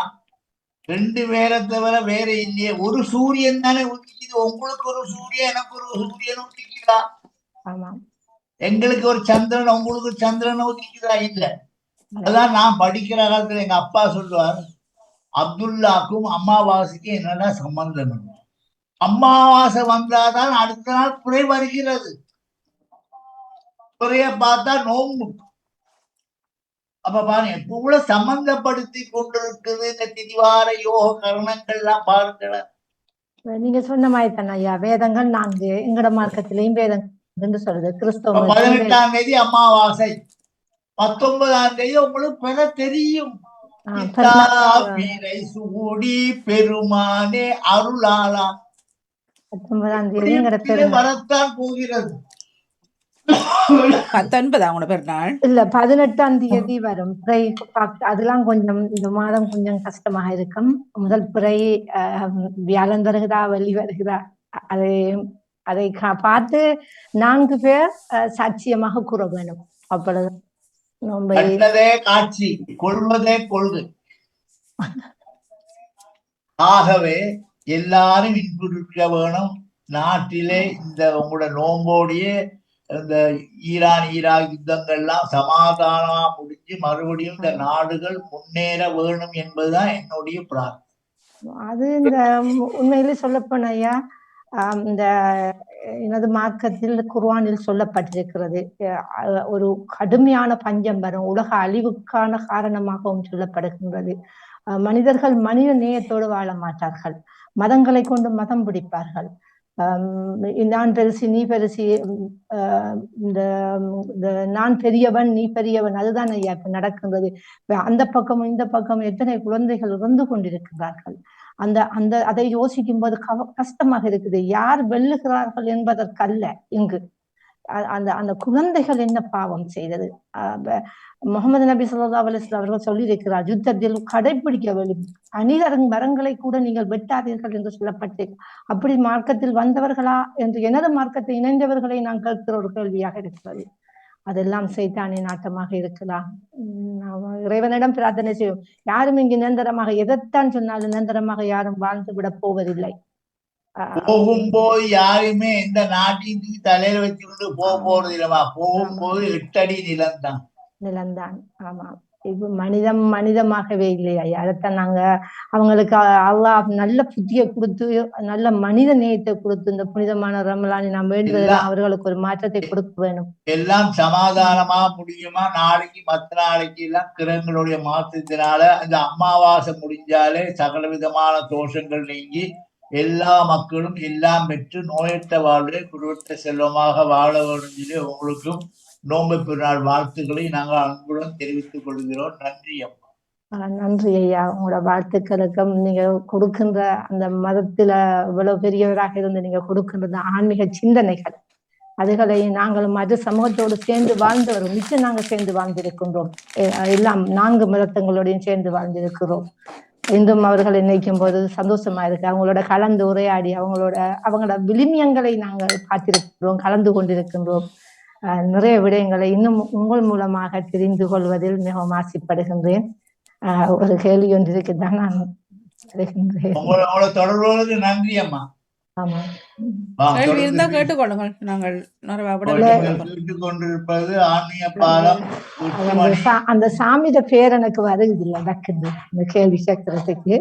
2 பேரை தவிர வேற இல்லையே. ஒரு சூரியன் தானே உதிக்குது. உங்களுக்கு ஒரு சூரியன், எனக்கு ஒரு சூரியன் உதிக்குதா? ஆமா. எங்களுக்கு ஒரு சந்திரன், உங்களுக்கு சந்திரன் உதிக்குதா? இல்ல. அதான் நான் படிக்கிற காலத்துல எங்க அப்பா சொல்லுவார், அப்துல்லாக்கும் அமாவாசைக்கும் என்னடா சம்பந்தம்? அமாவாசை வந்தாதான் அடுத்த நாள் குறை வருகிறது. குறைய பார்த்தா நோம்பு. அப்ப பாருங்க, இவ்வளவு சம்பந்தப்படுத்தி கொண்டிருக்குது இந்த திதிவார யோக கரணங்கள் எல்லாம் பாருங்களேன். நீங்க சொன்ன மாதிரி தானே ஐயா, வேதங்கள் 4 எங்கட மார்க்கத்திலையும் வேதங்கள் சொல்லுது. கிறிஸ்தவ 18ஆம் தேதி அமாவாசை, 19ஆம் தேதி உங்களுக்கு பெற தெரியும். சூடி பெருமானே அருளாளா 19ஆம் தேதி வரத்தான் போகிறது. 19 அவங்களோட பிறநாள் இல்ல 18ஆம் தேதி வரும். அதெல்லாம் கொஞ்சம் இந்த மாதம் கொஞ்சம் கஷ்டமாக இருக்கும். முதல் பிறை வியாழன் வருகிறா, வெள்ளி வருகிறா, அதை பார்த்து 4 பேர் சாட்சியமாக கூற வேண்டும். அப்பொழுது கண்டதே காட்சி, கொள்வதே கொள்கை. ஆகவே எல்லாரும் இன்புறுக்க வேணும். நாட்டிலே இந்த உங்களோட நோம்போடைய இந்த ஈராக் யுத்தங்கள்லாம் சமாதானமா முடிஞ்சு மறுபடியும் இந்த நாடுகள் முன்னேற வேணும் என்பதுதான் என்னுடைய பிரார்த்தனை. அது இந்த உண்மையிலே சொல்லப்போன ஐயா, இந்த எனது மார்க்கத்தில் குர்ஆனில் சொல்லப்பட்டிருக்கிறது. ஒரு கடுமையான பஞ்சம் வரும், உலக அழிவுக்கான காரணமாகவும் சொல்லப்படுகின்றது. மனிதர்கள் மனித நேயத்தோடு வாழ மாட்டார்கள், மதங்களை கொண்டு மதம் பிடிப்பார்கள். நான் பெருசி நீ பெருசி, இந்த நான் பெரியவன் நீ பெரியவன், அதுதான் ஐயா இப்ப நடக்கின்றது. அந்த பக்கம் இந்த பக்கம் எத்தனை குழந்தைகள் இறந்து கொண்டிருக்கிறார்கள். அதை யோசிக்கும் போது கஷ்டமாக இருக்குது. யார் வெல்லுகிறார்கள் என்பதற்கல்ல இங்கு, அந்த குழந்தைகள் என்ன பாவம் செய்தது. முகமது நபி ஸல்லல்லாஹு அலைஹி வஸல்லம் அவர்கள் சொல்லியிருக்கிறார், யுத்தத்தில் கடைபிடிக்க வேண்டும், அணிகரன் மரங்களை கூட நீங்கள் வெட்டாதீர்கள் என்று சொல்லப்பட்டு. அப்படி மார்க்கத்தில் வந்தவர்களா என்று எனது மார்க்கத்தை இணைந்தவர்களை நான் கேட்கிற ஒரு கேள்வியாக இருக்கிறது. அதெல்லாம் சைத்தானின் நாட்டமாக இருக்கலாம். இறைவனிடம் பிரார்த்தனை செய்யும். யாரும் இங்கு நிரந்தரமாக எதைத்தான் சொன்னாலும் நிரந்தரமாக யாரும் வாழ்ந்து விட போவதில்லை. போகும்போது யாருமே எந்த நாட்டையும் தலையில வச்சுக்கிட்டு போக போறது இல்லவா. போகும்போது 8 அடி நிலம்தான். ஆமா. இப்ப மனிதமாகவே இல்லையா ஐயா. அதைத்தான் நாங்க அவங்களுக்கு அல்லாஹ் நல்ல புத்தியை கொடுத்து நல்ல மனித நேயத்தை கொடுத்து இந்த புனிதமான ரமலானை நாம் வேண்டுவதெல்லாம் அவர்களுக்கு ஒரு மாற்றத்தை கொடுக்க வேணும். எல்லாம் சமாதானமா முடியுமா? நாளைக்கு மற்ற நாளைக்கு எல்லாம் கிரகங்களுடைய மாற்றத்தினால அந்த அமாவாசை முடிஞ்சாலே சகல விதமான தோஷங்கள் நீங்கி எல்லா மக்களும் எல்லாம் பெற்று நோயற்ற வாழ்வை குடும்பத்த செல்வமாக வாழ வேண்டும் சொல்லி உங்களுக்கும் நோன்பு பெருநாள் வாழ்த்துக்களை நாங்கள் அன்புடன் தெரிவித்துக் கொள்கிறோம். நன்றி அம்மா. நன்றி ஐயா. உங்களோட வாழ்த்துக்களுக்கும் நீங்க கொடுக்கின்ற அந்த மதத்துல இவ்வளவு பெரியவராக இருந்து நீங்க கொடுக்கின்ற ஆன்மீக சிந்தனைகள் அதுகளை நாங்கள் மத சமூகத்தோடு சேர்ந்து வாழ்ந்தவரும் மிச்சம் நாங்கள் சேர்ந்து வாழ்ந்திருக்கின்றோம். எல்லாம் 4 மதத்தங்களோடையும் சேர்ந்து வாழ்ந்திருக்கிறோம். இன்றும் அவர்களை நினைக்கும் போது சந்தோஷமா இருக்கு. அவங்களோட கலந்து உரையாடி அவங்களோட விளிமியங்களை நாங்கள் பார்த்திருக்கிறோம், கலந்து கொண்டிருக்கின்றோம். நிறைய விடயங்களை இன்னும் உங்கள் மூலமாக தெரிந்து கொள்வதில் மிகவும் ஆசைப்படுகின்றேன். ஒரு கேள்வி ஒன்று இருக்குதான் நான் வருகின்றேன். தொடர்பு நன்றி அம்மா. ஆமா, கேள்வி இருந்தா கேட்டுக்கொள்ளுங்கள். நாங்கள் கேட்டுக்கொண்டிருப்பது ஆன்மீக பாலம். அந்த சாமியோட பேர் எனக்கு வருவதில்லை டக்குன்னு இந்த கேள்வி கேட்கறதுக்கு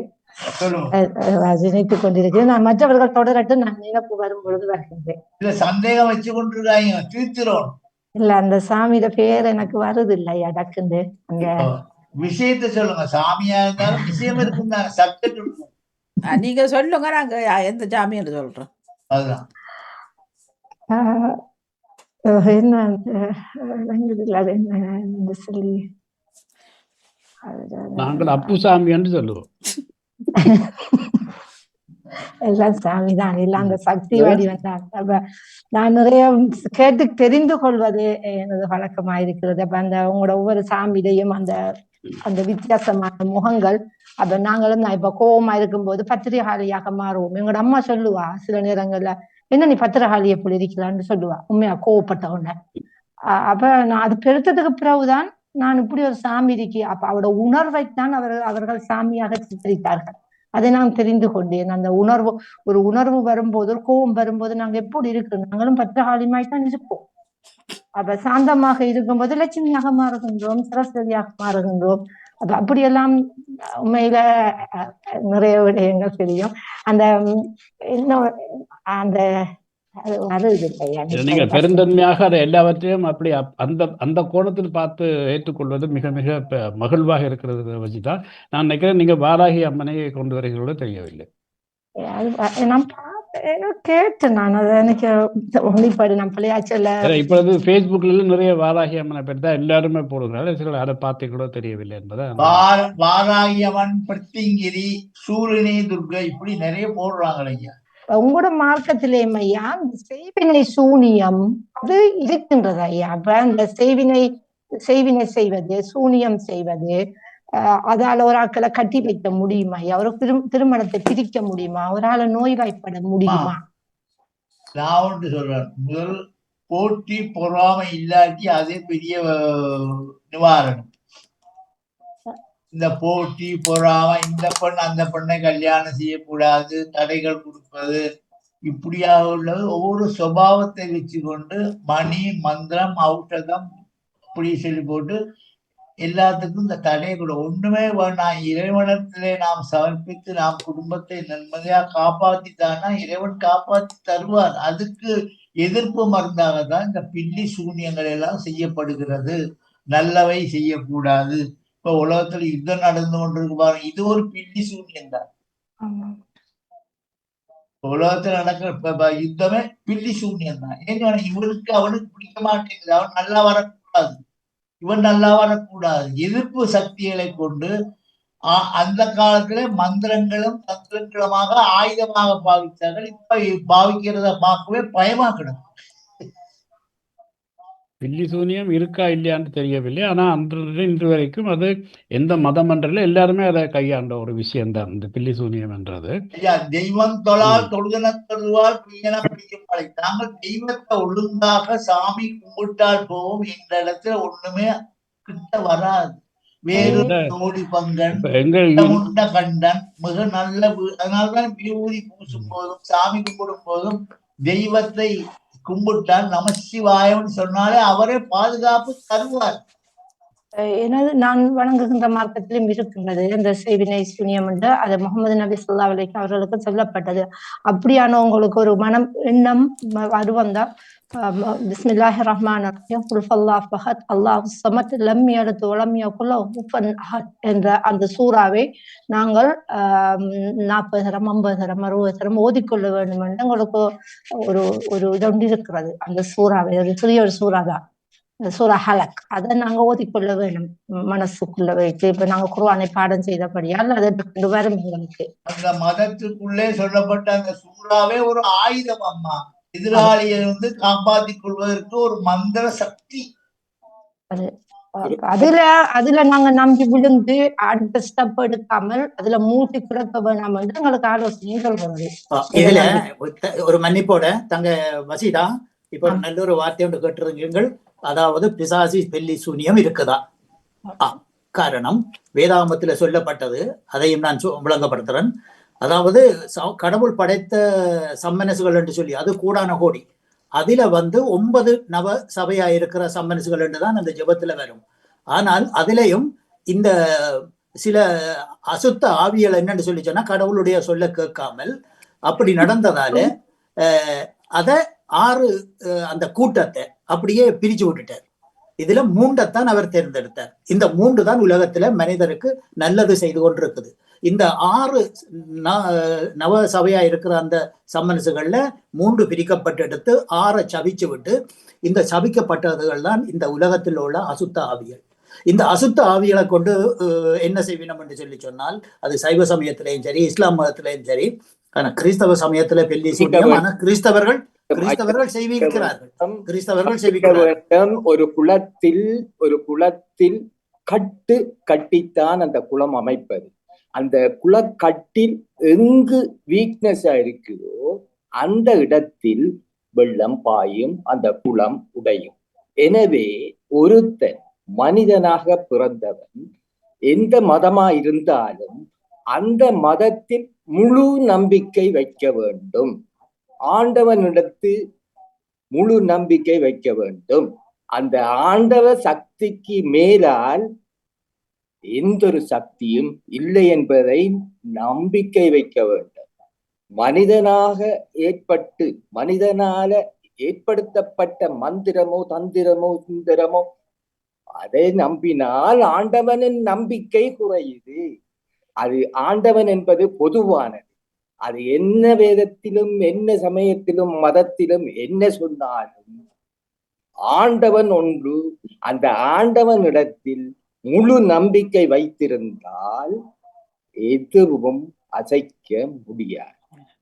நினைத்துக் கொண்டிருக்கிறேன். நான் மற்றவர்கள் தொடரட்டும், நான் நினைப்பு வரும் பொழுது வருகின்றேன். இல்ல சந்தேகம் வச்சு கொண்டிருக்காங்க, தீர்த்திரோம். இல்ல அந்த சாமியோட பேர் எனக்கு வருது இல்லையா டக்குன்னு. அங்க விஷயத்தை சொல்லுங்க. சாமியா இருந்தாலும் விஷயம் இருக்கும், சப்ஜெக்ட் இருக்கும். நீங்க சொல்லுங்க, நாங்க எந்த சாமி என்று சொல்றோம். அதுதான் என்ன சொல்லி நாங்கள் அப்புசாமி என்று சொல்லுவோம். எல்லாம் சாமிதான், எல்லாம் அந்த சக்தி வாடி வந்தாங்க. நான் நிறைய கேட்டு தெரிந்து கொள்வது எனது வழக்கமா இருக்கிறது. அப்ப அந்த உங்களோட ஒவ்வொரு சாமியிலையும் அந்த வித்தியாசமான முகங்கள். அப்ப நாங்களும் நான் இப்ப கோபமா இருக்கும்போது பத்திரிகாலியாக மாறுவோம். எங்களோட அம்மா சொல்லுவா சில நேரங்கள்ல, என்ன நீ பத்திரகாளி எப்படி இருக்கலான்னு சொல்லுவா, உண்மையா கோவப்பட்ட உடனே. அப்ப நான் அது பெருத்ததுக்கு பிறகுதான் நான் இப்படி ஒரு சாமி இருக்கி, அப்ப அவரோட உணர்வைத்தான் அவர்கள் சாமியாக சித்தரித்தார்கள். அதை நான் தெரிந்து கொண்டேன். அந்த ஒரு உணர்வு வரும்போது, ஒரு கோபம் வரும்போது நாங்க எப்படி இருக்கிறோம், நாங்களும் பத்திரகாளிமாய்த்தான் இருப்போம். அப்ப சாந்தமாக இருக்கும்போது லட்சுமியாக மாறுகின்றோம், சரஸ்வதியாக மாறுகின்றோம். அப்ப அப்படியெல்லாம் உண்மையில நிறைய விடயங்கள் தெரியும். அந்த இன்னும் அந்த நீங்க பெருந்தன்மையாக அதை எல்லாவற்றையும் அப்படி அந்த கோணத்தில் பார்த்து ஏற்றுக்கொள்வது மிக மிக மகிழ்வாக இருக்கிறது வச்சுதான் நான் நினைக்கிறேன். நீங்க வாராகி அம்மனை கொண்டு வருகிறதோ தெரியவில்லை. நான் கேட்டேன், நான் அதை எனக்கு ஒளிப்பாடு நான் பிள்ளையாச்சல. இப்பொழுது Facebookல நிறைய வாராகி அம்மனை பற்றி தான் எல்லாருமே போடுகிறாங்க. சில அதை பார்த்து கூட தெரியவில்லை என்பதை. வாராகி அம்மன், பிரத்திங்கிரி, சூரியனே துர்கா இப்படி நிறைய போடுறாங்க ஐயா. உங்களோட மார்க்கத்திலே ஐயா செய்வினை சூனியம் அது இருக்கின்றது ஐயா. அப்ப அந்த செய்வினை செய்வது, சூனியம் செய்வது, அதால ஒரு ஆட்களை கட்டி வைக்க முடியுமா ஐயா? ஒரு திருமணத்தை பிரிக்க முடியுமா? ஒரு ஆளை நோய்வாய்ப்பட முடியுமா? நான் ஒன்று சொல்றேன், முதல் போட்டி பொறாமை இல்லாட்டி அதே பெரிய நிவாரணம். இந்த போட்டி பொறாமை, இந்த பெண் அந்த பெண்ணை கல்யாணம் செய்யக்கூடாது, தடைகள் கொடுப்பது, இப்படியாக உள்ளது ஒவ்வொரு சுபாவத்தை வச்சு கொண்டு மணி மந்திரம் ஔஷதம் அப்படி சொல்லி போட்டு எல்லாத்துக்கும் இந்த தடையை கூட ஒண்ணுமே வேணாம். இறைவனத்திலே நாம் சமர்ப்பித்து நாம் குடும்பத்தை நன்மையா காப்பாத்தித்தானா இறைவன் காப்பாத்தி தருவார். அதுக்கு எதிர்ப்பு மருந்தாகத்தான் இந்த பில்லி சூன்யங்கள் எல்லாம் செய்யப்படுகிறது. நல்லவை செய்யக்கூடாது. இப்ப உலகத்துல யுத்தம் நடந்து கொண்டிருக்கு பாருங்க, இது ஒரு பில்லி சூன்யம் தான். உலகத்துல நடக்கிற யுத்தமே பில்லி சூன்யம் தான். ஏன்னா இவனுக்கு அவனுக்கு பிடிக்க மாட்டேங்குது, அவன் நல்லா வரக்கூடாது, இவன் நல்லா வரக்கூடாது. எதிர்ப்பு சக்திகளை கொண்டு அந்த காலத்துல மந்திரங்களும் தந்திரங்களுமாக ஆயுதமாக பாவித்தார்கள். இப்ப பாவிக்கிறத பார்க்கவே பயமா கிடக்கும். பில்லி சூனியம் இருக்கா இல்லையான்னு தெரியவில்லை. ஆனா இன்று வரைக்கும் அது எந்த மதம் என்றாலும் எல்லாருமே அதை கையாண்ட ஒரு விஷயம்தான் இந்த பில்லி சூனியம் என்றது. தெய்வம் தொழால் தொழுதன தருவால் பிரியன பிடிக்கும் மலை. நாங்கள் தெய்வத்தை ஒழுங்காக சாமி கும்பிட்டால் போவோம், என்ற இடத்துல ஒண்ணுமே கிட்ட வராது. வேறு நோடி பங்கன் முண்ட கண்டன் மிக நல்ல, அதனால்தான் விபூதி பூசும் போதும் சாமி கும்பிடும் போதும் தெய்வத்தை கும்பிட்டால் நமசிவாயம் சொன்னாலே அவரே பாதுகாப்பு தருவார். எனது நான் வணங்குகின்ற மார்க்கத்திலும் இருக்கின்றது இந்த செய்வினை சூனியம் என்று அது முகமது நபி ஸல்லல்லாஹு அலைஹி அவர்களுக்கு சொல்லப்பட்டது. அப்படியான உங்களுக்கு ஒரு மனம் எண்ணம் அது வந்தால் பிஸ்மில்லாஹிர் ரஹ்மானிர் ரஹீம் குல் ஹுவல்லாஹு அஹத் அல்லாஹு ஸமத் லம் யலித் வலம் யகுல் லஹு குஃபுவன் அஹத் என்ற அந்த சூறாவை நாங்கள் 40 தரம் 50 தரம் 60 தரம் ஓதிக்கொள்ள வேண்டும் என்று உங்களுக்கு ஒரு ஒரு இது இருக்கிறது. அந்த சூறாவை ஒரு சிறிய ஒரு சூறா தான் சூரா ஹலக். அதை நாங்க ஓதிக்கொள்ள வேணும் மனசுக்குள்ள வைத்து. இப்ப நாங்க குர்ஆனை பாடம் செய்தபடியால் அதை கொண்டு வரும் எங்களுக்கு. அந்த மதத்துக்குள்ளே சொல்லப்பட்ட அந்த சூறாவே ஒரு ஆயுதம் அம்மா, எதிராளியை காப்பாற்றிக் கொள்வதற்கு ஒரு மந்திர சக்தி. அதுல நாங்க நம்பி விழுந்து அடுத்த ஸ்டெப் எடுக்காமல் அதுல மூழ்கி கிடக்க வேணாம் என்று எங்களுக்கு ஆலோசனை சொல்றது. இதுல ஒரு மன்னிப்போட தங்க வசிதா இப்ப நல்ல ஒரு வார்த்தை ஒன்று கேட்டிருக்கீங்கள். அதாவது பிசாசி பெல்லி சூனியம் இருக்குதா? காரணம் வேதாகமத்துல சொல்லப்பட்டது, அதையும் நான் விளங்கப்படுத்துறேன். அதாவது கடவுள் படைத்த சம்மனசுகள் என்று சொல்லி அது கூடான கோடி. அதுல 9 நவ சபையா இருக்கிற சம்மனசுகள் என்றுதான் அந்த ஜெபத்துல வரும். ஆனால் அதுலயும் இந்த சில அசுத்த ஆவியல் என்னன்னு சொல்லி சொன்னா கடவுளுடைய சொல்ல கேட்காமல் அப்படி நடந்ததால அத 6 அந்த கூட்டத்தை அப்படியே பிரிச்சு விட்டுட்டார். இதுல 3 அவர் தேர்ந்தெடுத்தார். இந்த 3 தான் உலகத்துல மனிதருக்கு நல்லது செய்து கொண்டிருக்குது. இந்த 6 நவ சபையா இருக்கிற அந்த சம்மனசுகள்ல 3 பிரிக்கப்பட்டு எடுத்து 6 சபிச்சு விட்டு இந்த சபிக்கப்பட்டதுகள் தான் இந்த உலகத்தில் உள்ள அசுத்த ஆவியல். இந்த அசுத்த ஆவியலை கொண்டு என்ன செய்வினம் என்று சொல்லி சொன்னால் அது சைவ சமயத்திலையும் சரி இஸ்லாம் மதத்திலையும் சரி, ஆனா கிறிஸ்தவ சமயத்துல பெல்லி சூனியம் ஆனா கிறிஸ்தவர்கள் செய்விக்கிறார்கள். கிறிஸ்தவர்கள் செய்விக்கிறார்கள். ஒரு குளத்தில் கட்டித்தான் அந்த குளம் அமைப்பது. அந்த குளக்கட்டில் எங்கு வீக்னஸா இருக்குதோ அந்த இடத்தில் வெள்ளம் பாயும், அந்த குளம் உடையும். எனவே ஒருத்தன் மனிதனாக பிறந்தவன் எந்த மதமா இருந்தாலும் அந்த மதத்தில் முழு நம்பிக்கை வைக்க வேண்டும். ஆண்டவனிடத்து முழு நம்பிக்கை வைக்க வேண்டும். அந்த ஆண்டவ சக்திக்கு மேலால் எந்த ஒரு சக்தியும் இல்லை என்பதை நம்பிக்கை வைக்க வேண்டும். மனிதனால ஏற்படுத்தப்பட்ட மந்திரமோ தந்திரமோ சுந்தரமோ அதை நம்பினால் ஆண்டவனின் நம்பிக்கை குறையுது. அது ஆண்டவன் என்பது பொதுவானது. அது என்ன வேதத்திலும் என்ன சமயத்திலும் மதத்திலும் என்ன சொன்னாலும் ஆண்டவன் ஒன்று. அந்த ஆண்டவனிடத்தில் முழு நம்பிக்கை வைத்திருந்தால் எதுவும் அசைக்க முடியாது.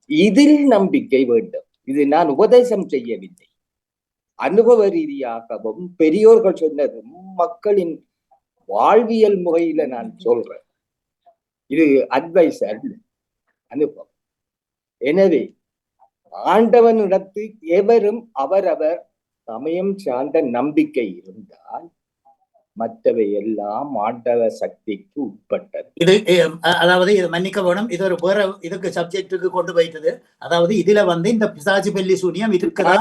இதில் நம்பிக்கை வேண்டும். இது நான் உபதேசம் செய்யவில்லை, அனுபவ ரீதியாகவும் பெரியோர்கள் சொன்னதும் மக்களின் வாழ்வியல் முறையில நான் சொல்றேன். இது அட்வைஸ் அல்ல, அனுபவம். எனவே ஆண்டவனிடத்தில் எவரும் அவரவர் சமயம் சார்ந்த நம்பிக்கை இருந்தால் மற்றவை எல்லாம் ஆண்டவ சக்திக்கு உட்பட்டது. இது அதாவது இது மன்னிக்க வேணும், இது ஒரு வேற இதுக்கு சப்ஜெக்டுக்கு கொண்டு போயிட்டது. அதாவது இதுல இந்த பிசாசு பெல்லி சூனியம் இருக்குதா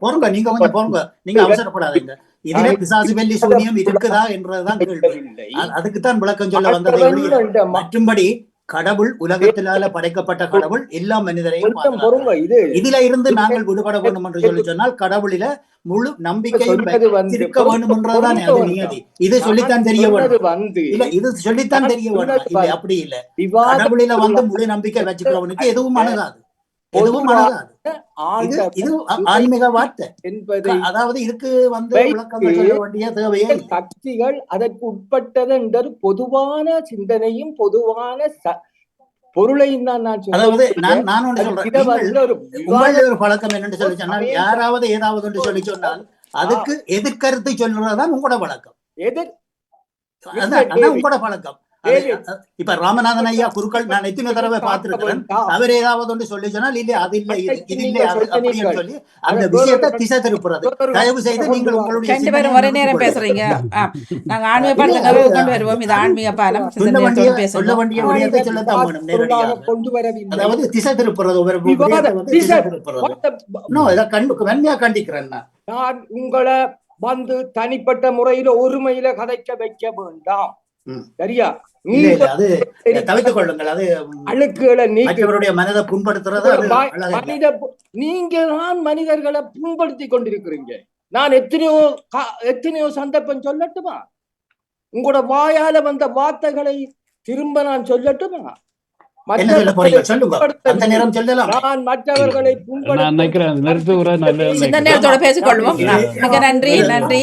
போங்க, நீங்க கொஞ்சம் போங்க, நீங்க அவசரப்படாதீங்க. இதுல பிசாசு பெல்லி சூனியம் இருக்குதா என்றதுதான் கேள்வி. அதுக்குத்தான் விளக்கம் சொல்ல வந்தது. மற்றும்படி கடவுள் உலகத்தினால படைக்கப்பட்ட கடவுள் எல்லா மனிதரையும் இதுல இருந்து நாங்கள் விடுபட வேண்டும் என்று சொல்லி சொன்னால் கடவுளில முழு நம்பிக்கையும் இருக்க வேண்டும் என்றுதான் நியதி. இது சொல்லித்தான் தெரிய வேண்டும். இல்ல இது சொல்லித்தான் தெரிய வேண்டும். இல்ல அப்படி இல்ல, கடவுளில முழு நம்பிக்கை வச்சுக்கிறவனுக்கு எதுவும் அணுகாது, எதுவும் அணுகாது. இது ஆன்மீக வார்த்தை என்பது, அதாவது இதுக்கு விளக்கம் சொல்ல வேண்டிய தேவையே. சக்திகள் அதற்கு உட்பட்டது என்ற பொதுவான சிந்தனையும் பொதுவான பொருளையும் தான் நான் சொல்றேன். அதாவது நான் ஒன்று சொல்றேன், உங்களுடைய ஒரு பழக்கம் என்னன்னு சொல்லி சொன்னால் யாராவது ஏதாவது ஒன்று சொல்லி சொன்னால் அதுக்கு எதிர்கருத்து சொல்றதுதான் உங்களோட பழக்கம். உங்களோட பழக்கம். இப்ப ராமநாதன் ஐயா குருக்கள் நான் எத்தனை தடவை பார்த்திருக்கிறேன். அவர் ஏதாவது ஒன்று சொல்லி சொன்னால் இல்ல அது இல்ல இது இல்ல அப்படின்னு சொல்லி அந்த விஷயத்தை திசை திருப்புறது. தயவு செய்து நீங்கள் உங்களுடைய 2 பேரும் ஒரே நேரம் பேசுறீங்க. நாங்க ஆன்மீக பாடத்தை கொண்டு வருவோம். இது ஆன்மீக பாடம். சொல்ல வேண்டிய விடயத்தை சொல்லத்தான் வேணும் நேரடியாக. அதாவது திசை திருப்புறது, திசை திருப்புறது. இதை வன்மையா கண்டிக்கிறேன். நான் உங்களை வந்து தனிப்பட்ட முறையில ஒருமையில கதைக்க வைக்க வேண்டாம். ம். சரியா? இல்ல இல்ல அது தவிர்த்துக் கொள்ளுங்கள். அது அழுக்குகளை நீக்க மற்றவருடைய மனதை புண்படுத்துறது அது அழகா இல்ல. மனித நீங்க தான் மனிதர்களை புண்படுத்தி கொண்டிருக்கிறீங்க. நான் எத்தனையோ சந்தர்ப்பம் சொல்லட்டுமா? உங்களோட வாயால வந்த வார்த்தைகளை திரும்ப நான் சொல்லட்டுமா? என்ன சொல்ல போறீங்க? சொல்லுங்க. அந்த நேரம் சொல்லலாம். நான் மற்றவர்களை நான் நினைக்கிறேன் நிறுத்துகிறேன். இந்த நேரத்தோட பேசிக்கொள்வோம். மிக நன்றி நன்றி.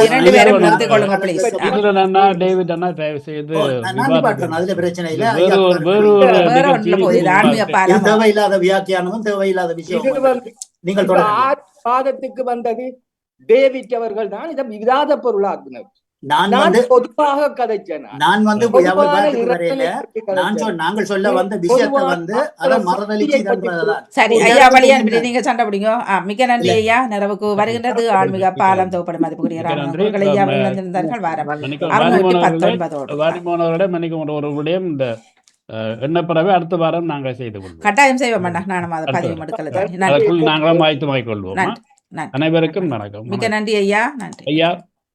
இரண்டு பேரும் நிறுத்திக் கொள்ளுங்க ப்ளீஸ். இதுல அண்ணா டேவிட் அண்ணா தயவு செய்து அதுல பிரச்சனை இல்ல. வேற ஒன்றுல போகுது. இது ஆன்மீக பாலம். தேவையில்லாத வியாக்கியானமும் தேவையில்லாத விஷயம் நீங்கள் வாதத்துக்கு வந்தது டேவிட் அவர்கள் தான் இதை விவாத பொருளாக்குனர். நான் வந்து பொதுவாக கதைச்சேன். நான் வந்து நாங்கள் சொல்ல வந்த விஷயத்தை வந்து அதை மறுதளிச்சு சரி ஐயா வழியா நீங்க சண்டை பிடிங்க. மிக்க நன்றி ஐயா. நிறைவுக்கு வருகின்றது ஆன்மீக பாலம் தொகுப்படும் மதிப்புக்குரிய ஐயா இருந்தார்கள். வாரம் 619 வாரிமானவர்களே மன்னிக்கும் ஒரு விடயம் இந்த எண்ணப்படவே அடுத்த வாரம் நாங்கள் செய்து கொள்வோம். கட்டாயம் செய்வோம். நானும் அதை பதிவு எடுக்கல. நாங்களும் ஆயத்து வாய்க்கொள்வோம். அனைவருக்கும் வணக்கம். மிக்க நன்றி ஐயா. நன்றி ஐயா.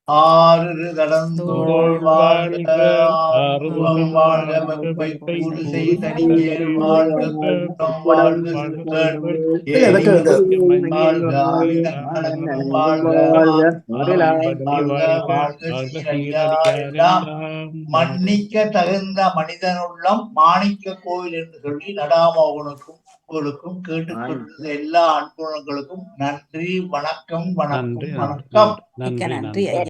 ஆறு கடந்தோள் வாழ்க, ஆறுமுகம் வாழ்க, வெப்பை கூறு செய் தனியேறு வாழ்க, கூட்டம் வாழ்க, சுத்தன் வாழ்க, ஆயுதம் வாழ்க, மன்னிக்க தகுந்த மனிதனுள்ளம் மாணிக்க கோயில் என்று சொல்லி நடாமோகனுக்கும் உங்களுக்கும் கேட்டுக்கொண்டிருந்த எல்லா அன்புகளுக்கும் நன்றி. வணக்கம் வணக்கம் வணக்கம். நன்றி ஐயா.